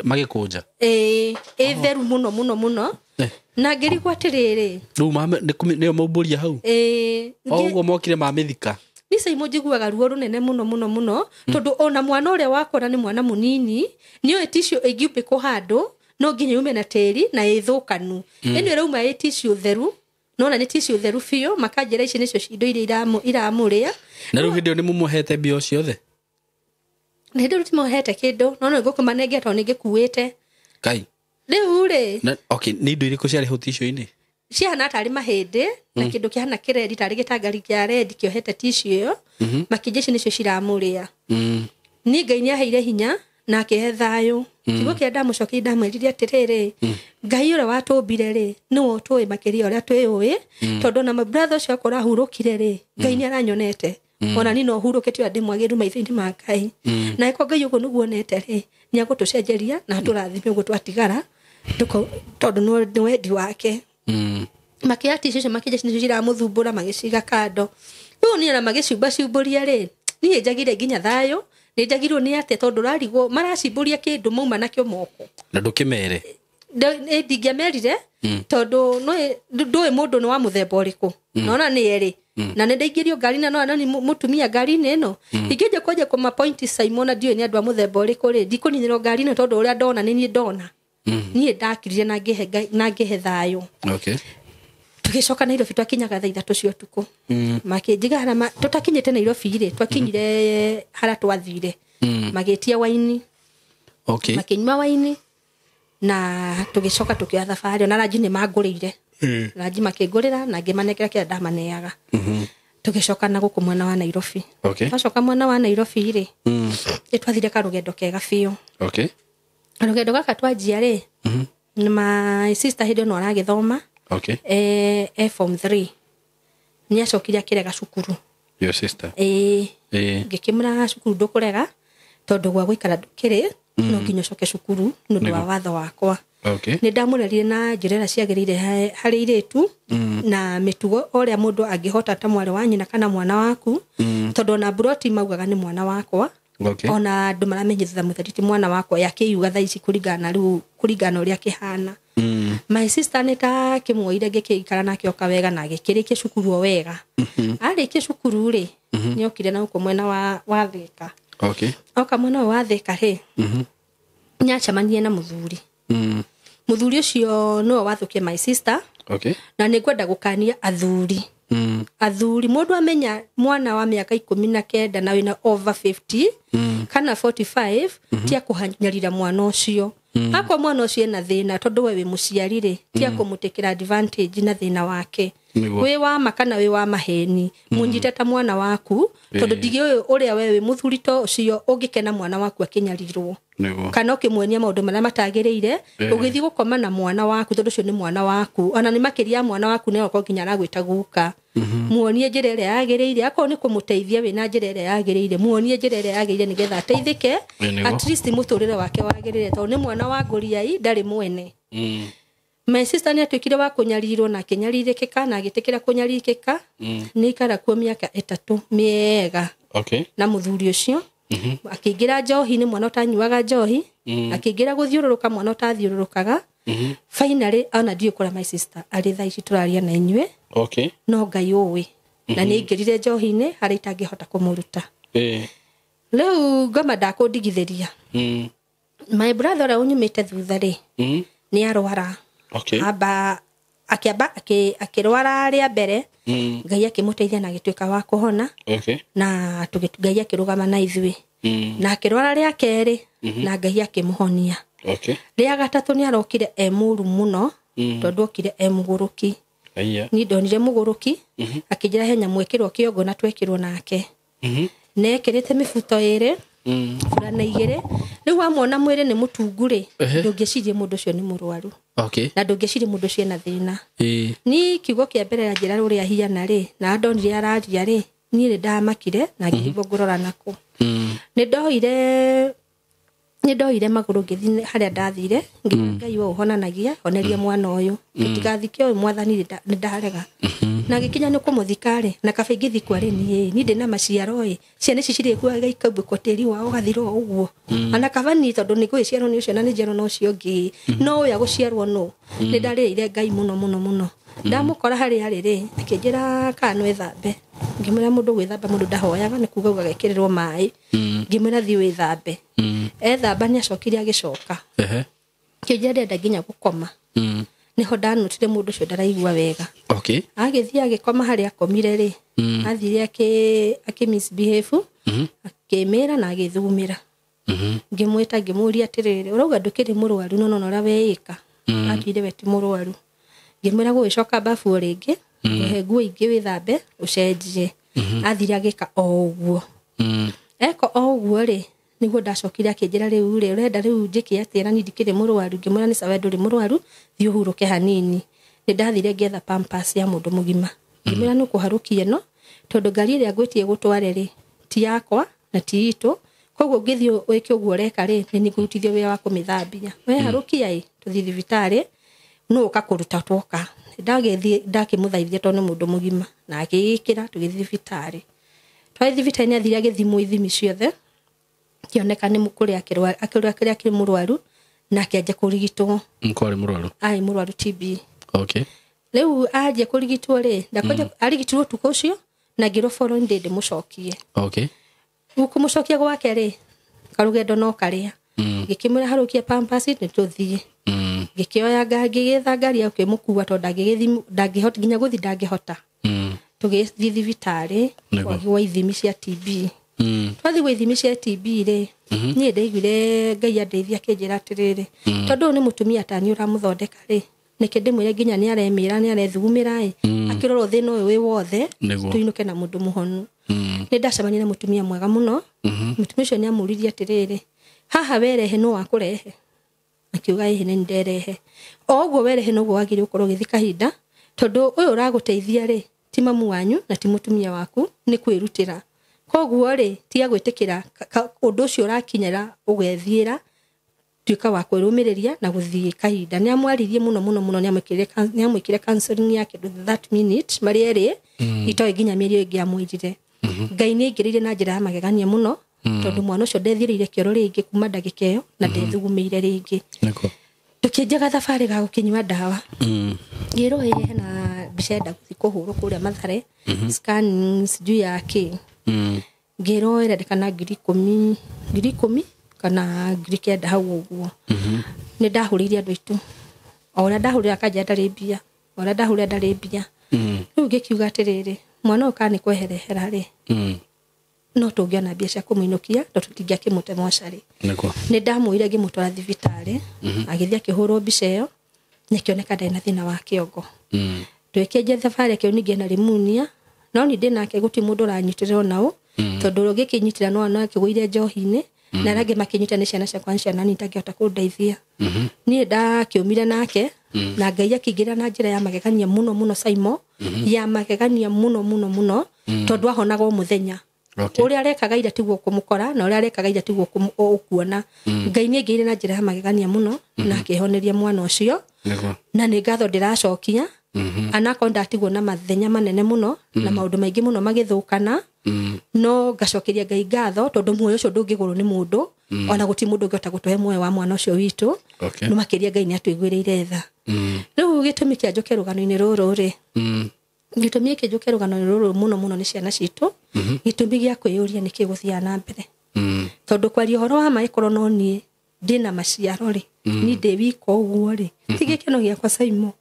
magikunja theru muno na ngirigwa atiriri riu ni mauburia hau uguo mokire mamithika ni Simon njiguaga ruo runene muno tondu ona mwana uria wakora ni mwana munini ni o tissue ingiupikwo handu no nginya yume na teri na ithukanu eno rauma tissue theru no na ni tissue theru fio makanjira ici nicio cindo iria iramuria na riu hindi ni mumuhete bio ciothe ni hindi timohete kindu no no ngukuma nenge to ningikuite kai riu ri ni indo iriku ciari ho tissue-ini ciana atari mahindi na kindu kihana kiredi tari gitangari kia red kiohete tissue iyo makinjeshi nicio ciramuria ni Ngai ni aheire hinya na akihe thayu kiugo kia ndamucokia ndamwiririe atiriri Ngai uria watumbire ri ni wotui makiria uria twiui tondu na my brother ucio akora hurukire ri Ngai ni aranyonete ona ni no huruketio ande mwagiru maitho-ini ma Ngai na eko Ngai ugo nuguo nete ri ni agutucenjeria na turathime ugo twatigara tuko tondu no wendi wake makiati cicio makija cira muthumbura magiciga kando no ni na magicumba cumburia ri ni njagire nginya thayo ni njagirwo ni ate tondu rarigwo maracimburia kindu mauma nakio moko na ndukimere ndingiamerire tondu no ndui mundu ni wa muthemba uriku nona ni eri na ne ndaingirio ngari na no ni mutumia ngari ni no ingije koje kwa mapointi Simona ndio ni andu a muthemba uriku ri ndikuniniro ngari no tondu uria ndona ni ndona ni ndakirire na ngehe thayo okay tugicoka Nairobi twakinyaga thaa 3 cia utuku makinjigara tutakinyite Nairobi ri twakinyire hara twathire magitia waini okay makinywa waini na tugicoka tukioya thabari na ranji ni mangurire ranji makingurira na ngimanekera kia ndamaneaga tugicoka na guku mwena wa Nairobi okay twacoka mwena wa Nairobi ri twathire karugendo kega biu okay rugendo gaka twanjia ri my sister hindo no aragithoma okay form 3 ni acokire kirega cukuru your sister ngikimura cukuru ndukurega tondu gwa guikara ndukiri no nginya coke cukuru nundu wa watho wakwa okay ni ndamurerire na njirera ciagirire hari iritu na mitugo oria mundu angihota ta mwari wa nyina kana mwana waku tondu na broti maugaga ni mwana wakwa okay ona andu maramenyithia muthariti mwana wakwa yakiuga thaa ici kuringana uria kihana my sister nita kimwoire ngikikara nake okawega na gikirikia cukuru wega arikia cukuru ri ni okire na uko mwena wa Thika okay oka mwena wa Thika ri nyacamanie na muthuri muthuri ucio no wathukie my sister okay na ningwenda gukania athuri athuri mundu amenya mwana wa miaka 19 na wina over 50 kana 45 tia kuhanyarira mwana ucio akwa mwana ucio na thina tondu we muciari ri tia kumutekera advantage na thina wake we wa makana we wa maheni munjite ta mwana waku tondu ndigi uria we muthuri to ucio ungikena mwana waku akinyarirwo kana ukimwenia maundu maria matagirire ugithi gukoma na mwana waku tondu ucio ni mwana waku ona ni makiria mwana waku ne okwo nginya aragwita guka muonie njira iria yagirire akwo ni kumuteithia wina njira iria yagirire muonie njira iria yagirire nigetha ateithike at least muturire wake wagirire tondu ni mwana wa nguriai ndari mwene my sister ni atwikire wa kunyarirwo na kinyaririkika na agitikira kunyaririkika ni ikara kuo miaka 3 miega okay na muthuri ucio akiingira njohi ni mwana utanyuaga njohi akiingira guthiururuka mwana utathiururukaga finally ona ndio kora my sister ari thaa ici turaria na inywe okay no Ngai uwi na ni ingirire njohi-ini hari itangihota kumuruta leo ngoma ndakundigithiria my brother unyumite thutha ri ni arwara okay aba akirwara ria mbere Ngai akimuteithia na agituika wa kuhona okay na Ngai akirugama na ithui na akirwara ria keri na Ngai akimuhonia okay ria gatatu ni arokire emuru muno tondu okire emuguruki ni ndonire muguruki akijira henya mwekirwo kiongo na twekirwo nake nekirite mifuto ire fulana igire riu amona mwire ni mutunguri ndungicirie mundu cio ni murwaru okay na ndungicirie mundu cio na thina ni kiugo kia mbere ya njira uria hiana ri na ndonire araria ri ni ri ndamakire na ngirigwo ngurora nako ni ndoire maguru ngithi haria ndathire Ngai wo uhonanagia oneria mwana uyu ngitigathike uyu mwathani ni ndarega na gikinya ni kumuthikare na kabe ngithi kwari ni ndina maciaro ciana ici ciri kuaga ikabwe koteri wao gathiro uguo ana kabani tondu ni gwiciarwo ni ucio na ni njero no cio ngi no uya guciarwo no ni ndarire Ngai muno ndamukora hari ri akinjira kana wethambe ngimura mundu gwithamba mundu ndahoyaga ni kuga ugagekererwo mai ngimura thi withambe ethamba ni acokire agicoka kinjira ndenda nginya gukoma niho ndanutire mundu cio ndaraigua wega okay agithia agikoma hari akomire ri athire aki misbehave akimira na agithumira ngimwita ngimuria atiriri urauga ndukiri murwaru no ora weika athire weti murwaru ngimwira gwicoka bafu ringi uhe nguo ingi withambe ucenjie athire agika o uguo eko o uguo ri niguo ndacokire akinjira riu ri urenda riu njiki atira ni ndikire murwaru ngimwira ni sawa nduri murwaru thi uhuruke hanini ni ndathire ngetha pampers ya mundu mugima ngimwira no kuharukie no tondu ngari ria ngwitie gutware ri ti yakwa na ti itu koguo ngithio weke uguo reka ri ni ngurutithio wira wa kumithambia we harukia i tuthi thibitari no ukakuruta twoka ndakimuthaithia tondu mundu mugima na agikira tugithi thibitari twa thibitari ni athira githimo ithimi ciothe kioneka ni mukuri akiria kiri murwaru na akianjia kurigitwo mkwari murwaru ai murwaru TB okay leu aje kurigitwo ri ndakoja arigitirwo tuko ucio na ngiro following day mucokie okay uko mucokia gwake ri karugendo no karia ngikimura harukia pampers ni tuthie ngikioya ngagigitha ngari yake mukua to ndangihota nginya guthi ndangihota tugithii thibitari kwa ithimi cia TB twathi gwa ithimi cia TB ri ni ndaiguire ngai andeithia kinjira atiriri tondu ni mutumia tani uramuthondeka ri nike ndimwire nginya ni aremira ni arethugumira akiroro thina uyu wi wothe tuinuke na mundu muhonu ni ndacemania na mutumia mwega muno mutumia ucio ni amuririe atiriri haha werehe no akurehe akiuga ihe ni nderehe oguo werehe no gwagire ukorwo githi kahinda tondu uyu uraguteithia ri ti mamu wanyu na ti mutumia waku ni kwirutira koguo ri ti agwitikira undu ucio urakinyira ugethiira tuika wa kwirumiriria na guthii kahinda ni amwaririe muno ni amwikire counseling yake 30 minutes mari eri itoe ginya mieri ingi amwirire ngai ni ngirire na njira ya magegania muno tondu mwana ucio ndethirire kioro ringi kuma ndagika iyo na ndethugumeire ringi tukienjaga thabari ga gukinywa dawa ngiro iri na bicenda guthi kuhuru kuria Mathare scan sijui yake ngiro ira ndekana 10,000 kana ngirikenda hau uguo ni ndahuriria andu itu ona ndahurira kanja ndaribia ona ndahurira ndaribia riu ngikiuga atiriri mwana ukani kweherehera ri no tungiona biacara kumuinukia ndo tutingiakimute moshari ni ndamuire ngimutwara thibitari agithia kihurwo bica iyo nikioneka ndena thina wa kiongo twekeje thabari kio ningi na limunia no ni ndinake guti mundu ranyitirwo nao tondu rogi kinyitira no ana kigwire njohine na rage makinyita ni ciana cia kwancia nani ntagiota kundeithia ni ndakiumire nake na ngai akigira na njira ya magegania muno saimo ya magegania muno tondu ahonaga muthenya uria arekaga ira tiguo kumukora na uria arekaga ira tiguo kuona ngai ni ngire na njira ya magegania muno na akihoneria mwana ucio na ni ngatho ndiracokia anako ndatigwo na mathenya manene muno na maundu maingi muno magithukana no ngacokeria ngai ngatho tondu muoyo ucio ndungigurwo ni mundu ona guti mundu ngota gutuhe muoyo wa mwana ucio witu no makiria ngai ni atuigwiriire tha riu gitumi kia njoke rugano-ini ruru ri gitumi kia njoke rugano-ini ruru muno ni ciana citu gitumi gia kwiyuria niki guthia na mbere tondu kwaria horo wa maikoro no nie ndina maciaro ri ni ndi wiko uguo ri tigikeno gia kwa Saimo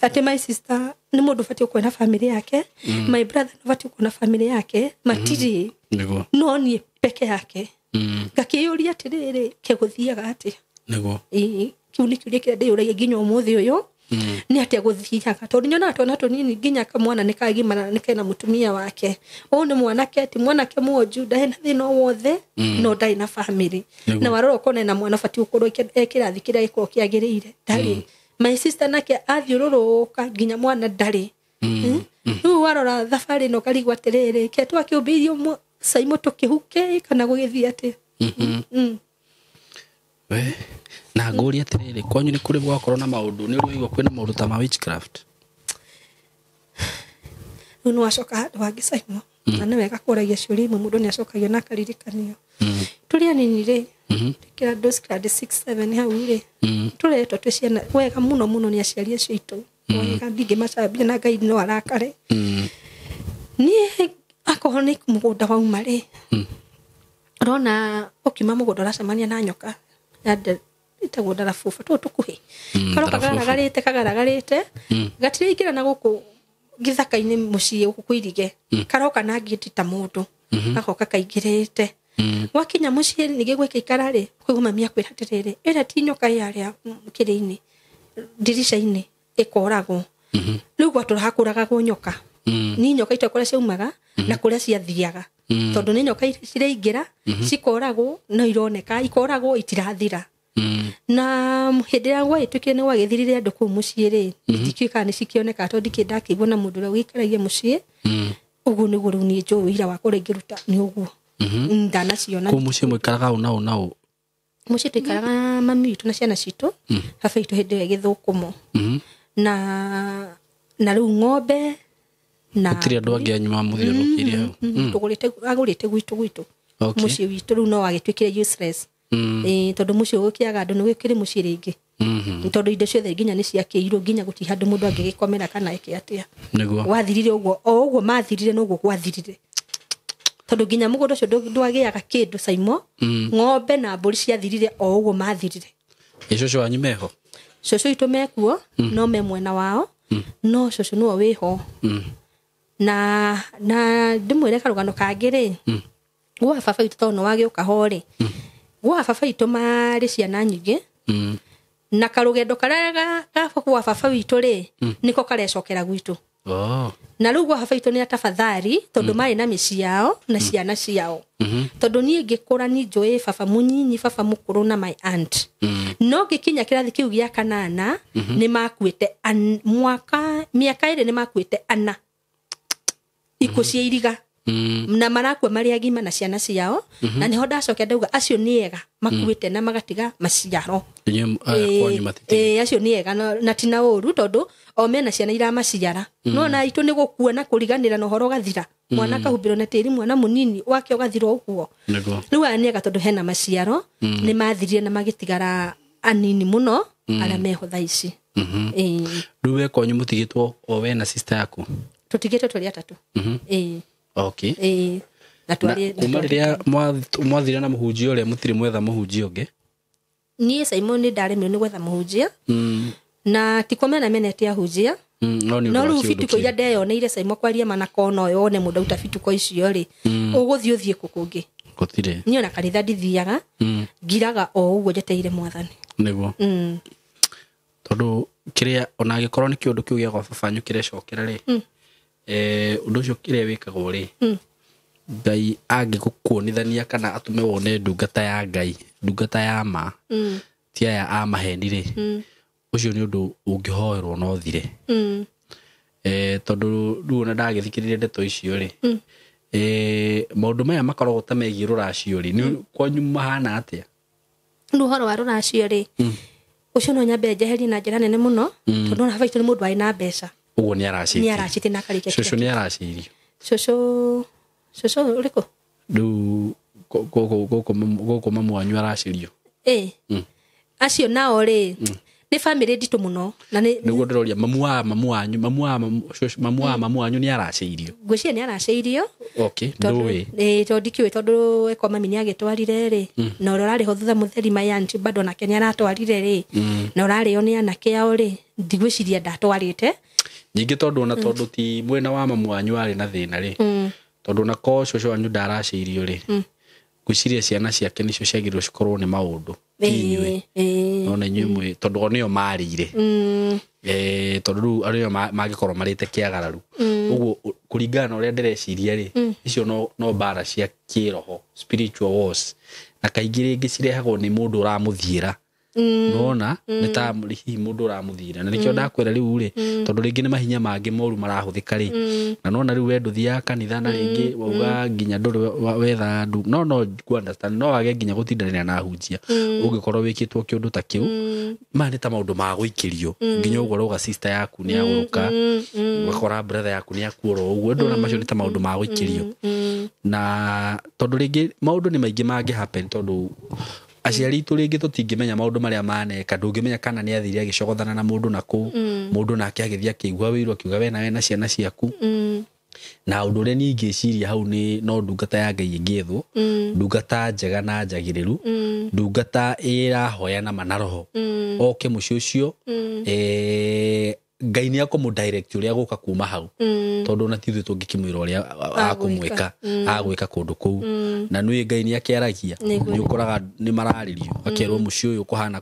ati my sister ni mundu fati uko na family yake my brother no fati uko na family yake matiri no ni peke yake ngakiyuria atiriri kiguthiaga ati nego kiu ni kiuria kira ndiuria nginya umuthi uyu ni ati aguthiaga tondu nyona tona tonini nginya kamwana nikagimana nikena mutumia wake ni mwanake ati mwanake mwoju ndahena thina wothe no ndai na family na waroro kone na mwana fati ukorwo ekirathi kira giko kiagirire ndari my sister nake athiururuka nginya mwana ndari nu warora thabari no karigwa terere ke twakiumbirio Saimo tukihuke kana gugithia ati we na nguri atiriri kwanyu ni kuri gwakorwo na maundu ni ruigo kwina maundu ta ma witchcraft nu acoka handu hangi Saimo na ni wega kuragia ciuria imwe mundu ni acokagio na akaririkanio turi anini ri kira dose grade 6-7 hau ri turetwo twi ciana wega muno ni aciari acio itu wega ndingi macambia na ngai no arakare ni akohoni mugunda wa umare rona ukima mugunda racemania na nyoka yande itagunda la fufa to tukuhi kagaragarite gatire igira na guku githaka-ini mucii ukukwirige karoka na ngitita mundu akoka kaigirite wakinya mucii nige gwika ikarari kwiguma mia kwira atiriri ira ti nyoka yaria kiri-ini dirisha-ini ikoragwo riu gwatura hakuraga go nyoka ni nyoka itakora ciaumaga na kuria ciathiaga tondu ni nyoka cireigira cikoragwo no ironeka ikoragwo itirathira na hindira gwa itukire ni wagithirire andu ku mucii ri itikika ni cikioneka to ndikindakigwo na mundu rawikaragia mucii uguo niguo riu ni njo wira wa kurengeruta ni uguo ndana ciona ko mucie mwikaraga una mucie twikaraga mami witu na ciana citu baba witu hindi ya githukumo na riu ng'ombe na gutiri andu angi anyuma muthiurukirie agurite gwitu mucie witu riu no agitwikire useless tondu mucie gukiaga andu ni gwikire mucie ringi tondu indo ciothe nginya ni ciakiirwo nginya guti handu mundu angigikomera kana eke atia niguo wathirire uguo mathirire no uguo gwathirire tondu nginya mugondo cio ndwagiaga kindu Saimo ng'ombe na mburi ciathirire uguo mathirire icio wanyu meho coco itu mekuo no me mwena wao no coco no wiho na ndimwire karugano kangire gwa baba itu tono wage ukahore gwa baba itu mari ciana nyingi na karugendo karaga gwa baba witu ri niko karecokera gwitu na riu gwa baba itu ni atafadhali tondu mari na mĩciĩ yao na ciana ciao tondu nie ngikura ni njoi baba munyinyi baba mukuru na my aunt no gikinya kirathi kiu gia kanana ni makuite miaka ire ni makuite ana ikucia iriga na marakua mari agima na ciana ciao na niho ndacokia ndauga acio ni ega makuite na magatiga maciaro acio ni ega na tina uru tondu o mena ciana ira maciara no na itu ni gukua na kuriganira no horo gathira mwana kahumbiro na tiri mwana munini wake ugathira uguo riu ani ega tondu hena maciaro ni mathirire na magitigara anini muno ala meho thaici riu we konyu mutigitwo o we na sister yaku tutigitwo tuli atatu okay na twali kuma riria mwathira na muhunjia uria mutiri mwetha muhunjia ungi nie Simon ni ndaremio ni gwetha muhunjia na tikomena menete ahunjia no riu fituko ya ndeyoneire Simon kwaria mana kono yone mundu uta fituko icio ri uguthio thie kukungi gutire niyo na kanitha ndithiaga ngiraga o uguo jeteire mwathani niguo tondu kiria ona gikorwo ni kiundu kiu gia kwa babanyu kirecokera ri undu ucio kiria wikagwo ri Ngai angigukuonithania kana atume wone ndungata ya Ngai ndungata ya ma ti aya a maheni ri ucio ni undu ungihoerwo no thire tondu riu na ndagithikiririe ndeto icio ri maundu maya makoragwo ta megie ruracio ri ni kwanyu mahana atia ndu horo wa ruracio ri ucio no nyambe njeheri na njira nene muno tondu na baitu ni mundu ai na mbeca uguo ni araciti na karike coco ni aracirio coco uriko ndu goko mamu wanyu aracirio acio nao ri ni family nditu muno na niguo ndiroria mamu wanyu ni aracirio ngwiciria ni aracirio okay ndui tondu ndikiwe tondu eko mami ni agitwarire ri na urari ho thutha mutheri mayanti bado na Kenya aratwarire ri na urari oni anake ao ri ndigwiciria ndatwarite nyingi tondu na tondu ti mwena wa mamu wanyu ari na thina ri tondu na ko coco wanyu ndaracirio ri gwiciria ciana ciake nicio ciagirwo cikorwo ni maundu no nyumwe tondu onio marire tondu riu ario magikorwo marite kiagararu uguo kuringana na uria ndireciria ri icio no bara cia kiroho spiritual wars na kaingi ringi cirehagwo ni mundu uramuthiira nona nita hihi mundu uramuthira na nikio ndakwira riu ri tondu ringi ni mahinya mangi moru marahuthika ri na nona riu wendu thia kanitha na ringi wauga nginya nduri wetha andu no understand no wage nginya gutindanira na hunjia ungikorwo wikitwo kiundu ta kiu mani ta maundu ma guikirio nginya ugo roga sister yaku ni aguruka wakora brother yaku ni akuoro uguo ndona macio ni ta maundu ma guikirio na tondu ringi maundu ni maingi mangi happen tondu aciari itu ringi tutingimenya maundu maria maneka ndungimenya kana ni athiri agicogothana na mundu naku mundu nake agithia kigwa wirwo kiuga we na ciana ciaku na undu ria ni ngiciria hau ni no ndungata ya Ngai ingithwo ndungata njega na njagiriru ndungata irahoya na manaroho oke mucio ucio Ngai ni akumu-direct uria guka kuma hau tondu na tithu tungikimwira uria akumwika agwika kundu kuu na nui Ngai ni akiaragia ni ukoraga ni mararirio akerwo mucio uyu kuhana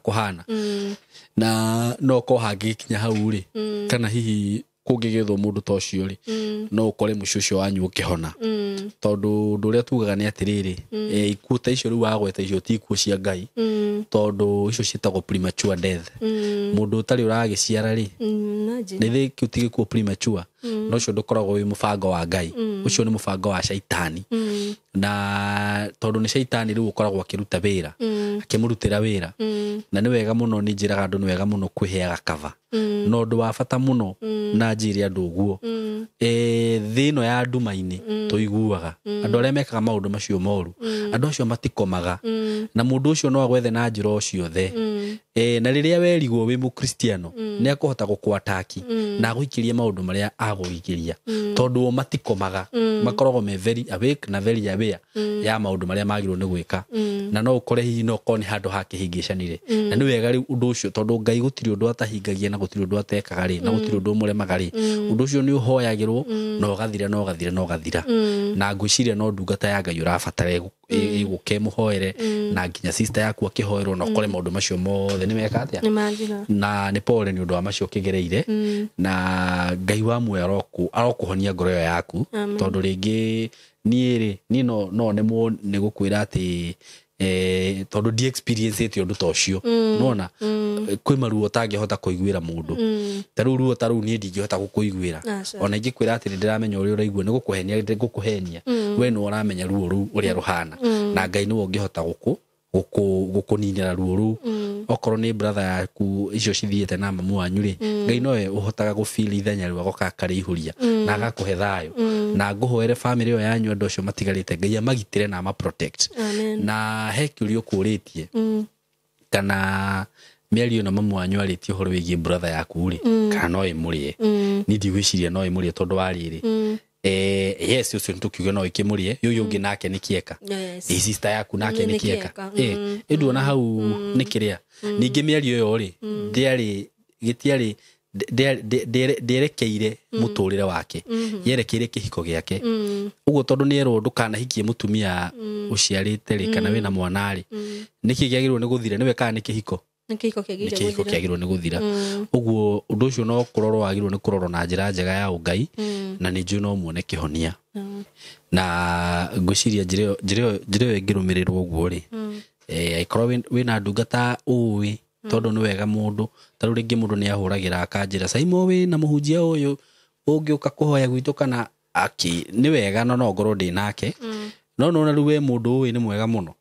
na no ko hangikinya hau ri kana hihi kungigithwo mundu ta ucio ri no ukore mucio ucio wanyu ukihona tondu nduria tugaga ni atiriri ikuta icio riu wagweta icio ti ikuo cia Ngai tondu icio cietagwo premature death mundu utari uragiciara ri ni thi kiutige ku premature no cio ndukoragwo wi mubango wa Ngai ucio ni mubango wa shaitani na tondu ni shaitani riu ukoragwo akiruta wira akimurutira wira na ni wega muno ni njiraga andu ni wega muno kwiheaga cover no ndu wa bata muno na njire andu guo thino ya nduma-ini tuiguaga andu aria mekaga maundu macio moru andu acio matikomaga na mundu ucio no agwethe na njira o ciothe na riria werigwo wi mukristiano ni akuhota gukwataki na aguikirie maundu maria aguikiria tondu o matikomaga makoragwo me very awake na very aware ya maundu maria magirwo ni gwika na no ukore hihi no koni handu hakihingicanire na ni wega riu undu ucio tondu Ngai gutiri undu atahingagia na gutiri undu atekaga ri na gutiri undu muremaga ri undu ucio ni uhoyagirwo no gathira na ngwiciria no ndungata ya Ngai urabatara iguke muhoere na nginya sister yaku akihoerwo no kore maundu macio mothe ni meka atia na ni pole ni undu wa macio kigereire na Ngai wa muoyo arokuhonia ngoro yaku tondu ringi ni no nemo ni gukwira ati tondu di experience eti undu tocio nona kwi maruo tangihota kuiguira mundu taru ruo taru ni ndingihota gukuiguira ona ingikwira ati ndiramenya uri uraigua ni gukuhenia we no uramenya ruo ru uria ruhana na Ngai ni wongihota gukuninira ruo ru okorwo ni brother yaku icio cithiete na mamu wanyu ri Ngai nowe uhotaga gufeel ithenya rwa gokakare ihuria na agakuhe thayo na nguhoere family yo yanyu andu acio matigarite Ngai amagitire na ama protect na hekuri ukuritie kana miario na mamu wanyu aritie horo wigie brother yaku ri kana no imurie ni ndigwiciria no imurie tondu wariri yes ucio ntukiuge no ikimurie yuyu ungi nake nikieka sister yaku nake nikieka nduona hau nikiria ningi miario yo ri gitiari nderekeire muturire wake yerekeire kihiko giake uguo tondu ni ero ndukanahikie mutumia uciarite ri kana wina mwana ri niki giagirwo ni guthira niwe kana ni kihiko kiagirwo ni guthira uguo undu ucio no kurorwo wagirwo ni kurorwo na njira njega ya Ngai na ni njuno muone kihonia na ngwiciria njire ngirumirirwo uguo ri ikorwo wina ndungata uwi tondu ni wega mundu taru ringi mundu ni ahuragira akanjira saimo we na muhunjia uyu ungiuka kuhoya gwitu kana aki ni wega no ngoro ndi nake no na ruwe mundu uyu ni mwega muno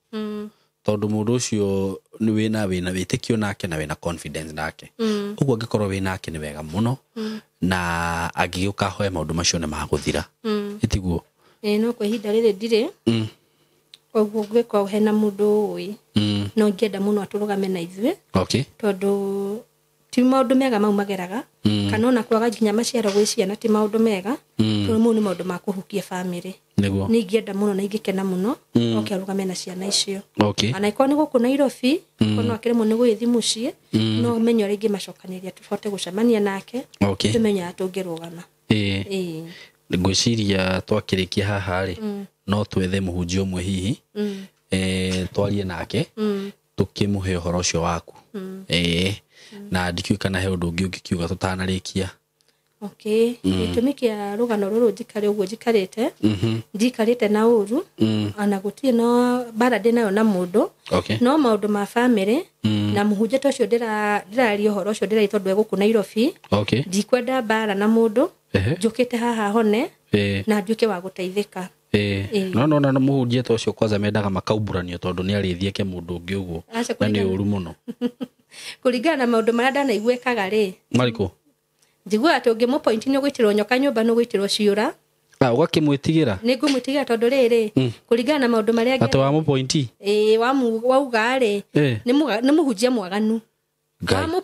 tondu mundu ucio ni wina witikio nake na wina confidence nake uguo ngikorwo wina nake ni wega muno na agiuka hoya maundu macio ni maguthira itiguo no kwa ihinda riri ndire oguo gwikwa hena mundu uyu no ngienda muno aturugame na ithwe tondu ti maundu mega mau mageraga kana ona kwaga nginya maciaro gwi ciana ti maundu mega tondu mau ni maundu ma kuhukia family ni ngienda muno na ingikena muno arugame na ciana icio ana iko ni guku Nairobi kono akiremo ni gwithi mucii no menyo ringi macokaniria tufote gucemania nake tumenya tungirugana ngwiciria twakirikia haha ri no twethe muhunjia umwe hihi twarie nake tukimuhe uhoro ucio waku na ndikiukana he undu ungi ungikiuga tutanarikia gitumikia rugano ruru njikare uguo njikarite njikarite na uru ana gutie no barade nayo na mundu no maundu ma family na muhunjia tocio ndirari uhoro ucio ndirai tondu eguku Nairobi ndikwenda bara na mundu njukite haha hone na nduke wa guteithika no na muhunjia tocio kwanza mendaga makauburanio tondu ni arithie mundu ungi uguo na ni uru muno kuringana na maundu maria ndanaiguikaga ri mariko njigua ati ungi mu point ni gwitirwo nyoka nyumba no gwitirwo ciura ugakimwitigira ni ngumwitigira tondu riri kuringana na maundu maria ati wa mu point wauga ri ni muhunjia mwaganu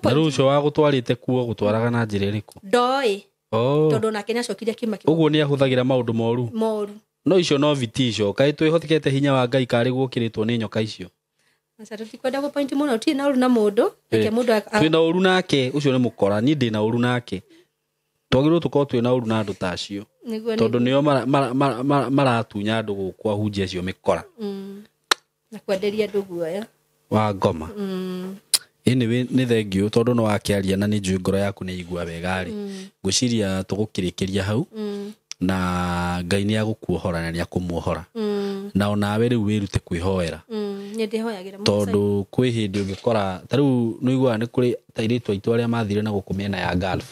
na rucio wa gutwarite kuo gutwaraga na njira iriku ndoi tondu na Kenya cokiria kima uguo ni ahuthagira maundu moru no icio no vitisho kai twihotikete hinya wa Ngai kari gukiritwo ni nyoka icio sasa tukwenda go point muno ti na uru na mundu ke mundu twina uru nake ucio ni mukora ni ndi na uru nake twagirwo tuko twina uru na andu tacio tondu nio maratunya andu gukwa hunjia acio mikora na kwenderia andu guoya wa ngoma anyway ni thengio tondu no wakiaria na ni njui ngoro yaku ni igua wega ri ngwiciria tugukirikiria hau na Ngai ni agukuohora na ni akumuohora na onawe riu wirute kwihoera ni ndihoyagira tondu kwi hindi ungikora tariu no igua ni kuri tairitu aitu aria mathire na guku mena ya Gulf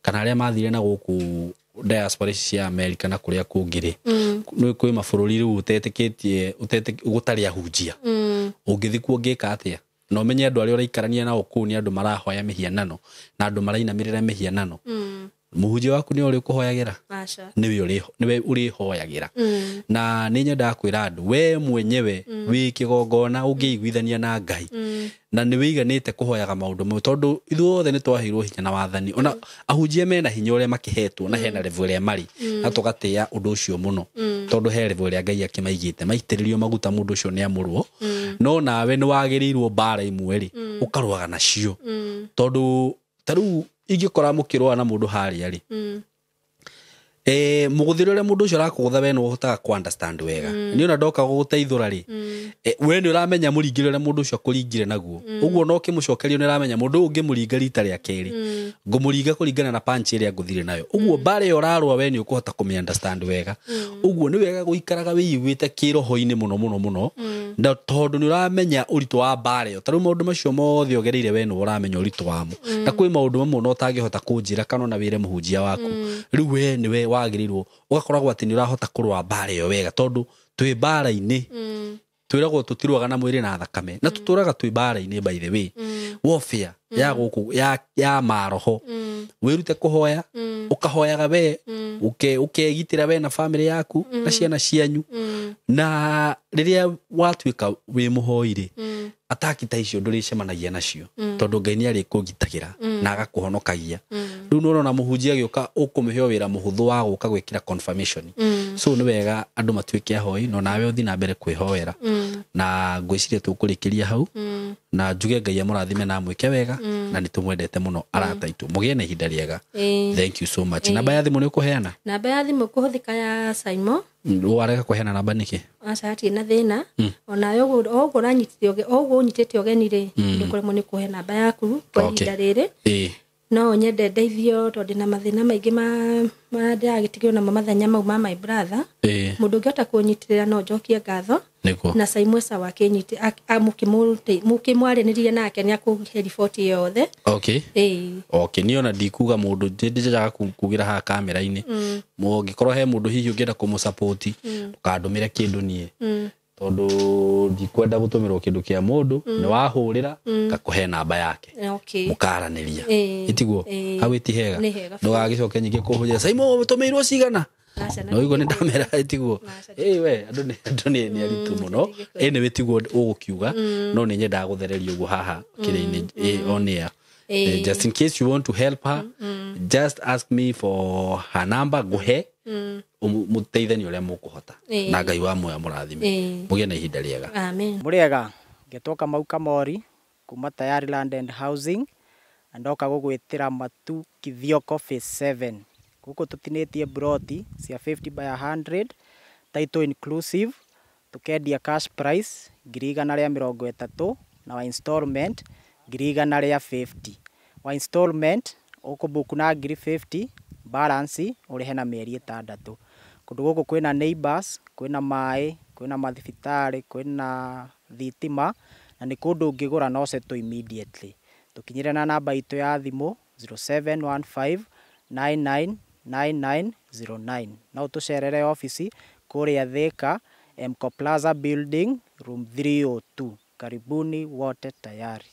kana aria mathire na guku diaspora cia America na kuria kungiri no kwĩ mabũrũri rĩu ũtetĩkĩtie gũtarĩ ahunjia ũngĩthi kuo ngĩka atĩa no ũmenye andũ arĩa ũraikarania nao kũu nĩ andũ marahoya mĩhianano na andũ marainamĩrĩra mĩhianano muhunjia waku nĩ ũrĩ ũkũhoyagĩra niwe ũrĩhoyagĩra na nĩ nyendaga kwĩra andũ we mwenyewe wĩ kĩgongona ũngĩiguithania na Ngai na nĩ wĩiganĩte kũhoyaga maũndũ mau tondũ ithuothe nĩ twaheirwo hinya na wathani ona ahunjia mena hinya ũrĩa makĩhetwo na hena level ĩrĩa marĩ na tũgatĩa ũndũ ũcio mũno tondũ he level ĩrĩa Ngai akĩmaigĩte maitĩrĩrio maguta mũndũ ũcio nĩ amũrwo no nawe nĩ wagĩrĩirwo mbara imwe rĩ ũkarũaga nacio tondũ tarĩu ingĩkora mũkĩrũa na mũndũ harĩa rĩ mũgũthĩre ũrĩa mũndũ ũcio arakũgũtha we nĩ ũhotaga ku understand wega nĩ ona ndoka gũgũteithũra rĩ we nĩ ũramenya mũringĩre ũrĩa mũndũ ũcio akũringire naguo ũguo no kĩmũcokerio nĩ ũramenya mũndũ ũyũ ũngĩmũringa rita rĩa kerĩ ngũmũringa kũringana na punch ĩrĩa ngũthire nayo ũguo mbara ĩyo ũrarũa we nĩ ũkũhota kũmĩ understand wega ũguo nĩ wega gũikaraga wĩiguĩte kĩroho-inĩ mũno mũno mũno na tondũ nĩ ũramenya ũritũ wa mbara ĩyo tarĩu maũndũ macio mothe ũgereire we nĩ ũramenya ũritũ wamo na kwĩ maũndũ mamwe no ũtangĩhota kũnjĩra kana na wĩre mũhunjia waku rĩu we nĩwe wagĩrĩirwo ũgakoragwo atĩ nĩ ũrahota kũrũa mbara ĩyo wega tondũ twĩ mbara-inĩ twĩragwo tũtirũaga na mwĩrĩ na thakame na tũtũraga twĩ mbara-inĩ by the way warfare ya gũkũ ya maroho wĩrute kũhoya ũkahoyaga we ũkegitĩra we na family yaku na ciana cianyu na rĩrĩa watuĩka wĩ mũhoi rĩ ataki ta icio ndũrĩcemanagia nacio tondũ Ngai nĩ arĩkũgitagĩra na agakũhonokagia rĩu nĩ ũrona mũhunjia agĩũka ũkũmĩheo wĩra mũhũthũ wa gũka gwĩkĩra confirmation so nĩ wega andũ matuĩke ahoi no nawe ũthiĩ na mbere kwĩhoera na ngwĩciria tũkũrĩkĩria hau na njuge Ngai amũrathime na mwĩke wega na nĩ tũmwendete mũno arata aitũ mũgĩe na ihinda rĩega thank you so much namba ya thimũ nĩ ũkũheana namba ya thimũ kũhũthĩka ya Simon warega kũheana namba nĩkĩ acatie na thĩna ona yo ũguo ũranyitĩte ũguo ũnyitĩte ũgeni rĩ ndũkoremwo nĩ kũhe namba yaku kwa ihinda rĩrĩ no nyende ndeithio tondũ na mathĩna maingĩ ma ndagĩtigĩrwo namo mathenya mau ma my brother mũndũ ũngĩhota kũnyitĩrĩra no njokie ngatho na Simon sawa kĩnyiti mũkĩmwarĩnĩria nake nĩ akũhe riboti yothe okay niĩ ona ndikuga mũndũ ndĩnjaga kugĩra haha kamera-inĩ mũngĩkorwo he mũndũ hihi ũngĩenda kũmũsupport ndũkandũmĩre kĩndũ niĩ tondũ ndikwenda gũtũmĩrwo kĩndũ kĩa mũndũ nĩ wahũrĩra ngakũhe namba yake mũkaranĩria itiguo hau ĩtihega ndũgagĩcoke nyingĩ kũhũrĩra Simon ũtũmĩirwo cigana no igua nĩ ndamera itiguo we andũ nĩ aritũ mũno nĩ wĩtiguo ũgũkiuga no nĩ nyendaga gũthereria ũguo haha kĩrĩa-inĩ on air just in case you want to help her just ask me for her number ngũhe mũteithanie ũrĩa mũkũhota na Ngai wa muoyo mũrathime mũgĩe na ihinda rĩega amen mũrĩega ngĩtoka mau Kamori kuma Tayari Land and Housing ndoka gũgwĩtĩra Matu Kithioko phase 7 gũkũ tũtinĩtie broti cia 50 by 100 title inclusive tukendia cash price 130 na wa installment 150 wa installment ũkũbuku na 50 balance ũrĩhe na mĩeri 6 kũndũ gũkũ kwĩna neighbors kwĩna maĩ kwĩna mathibitarĩ kwĩna thitima na nĩ kũndũ ũngĩgũra no settle immediately tukinyire na namba itũ ya thimũ 0715999909 no tũcerere office kũrĩa Thika Mco Plaza building room 302 karibuni wote Tayari.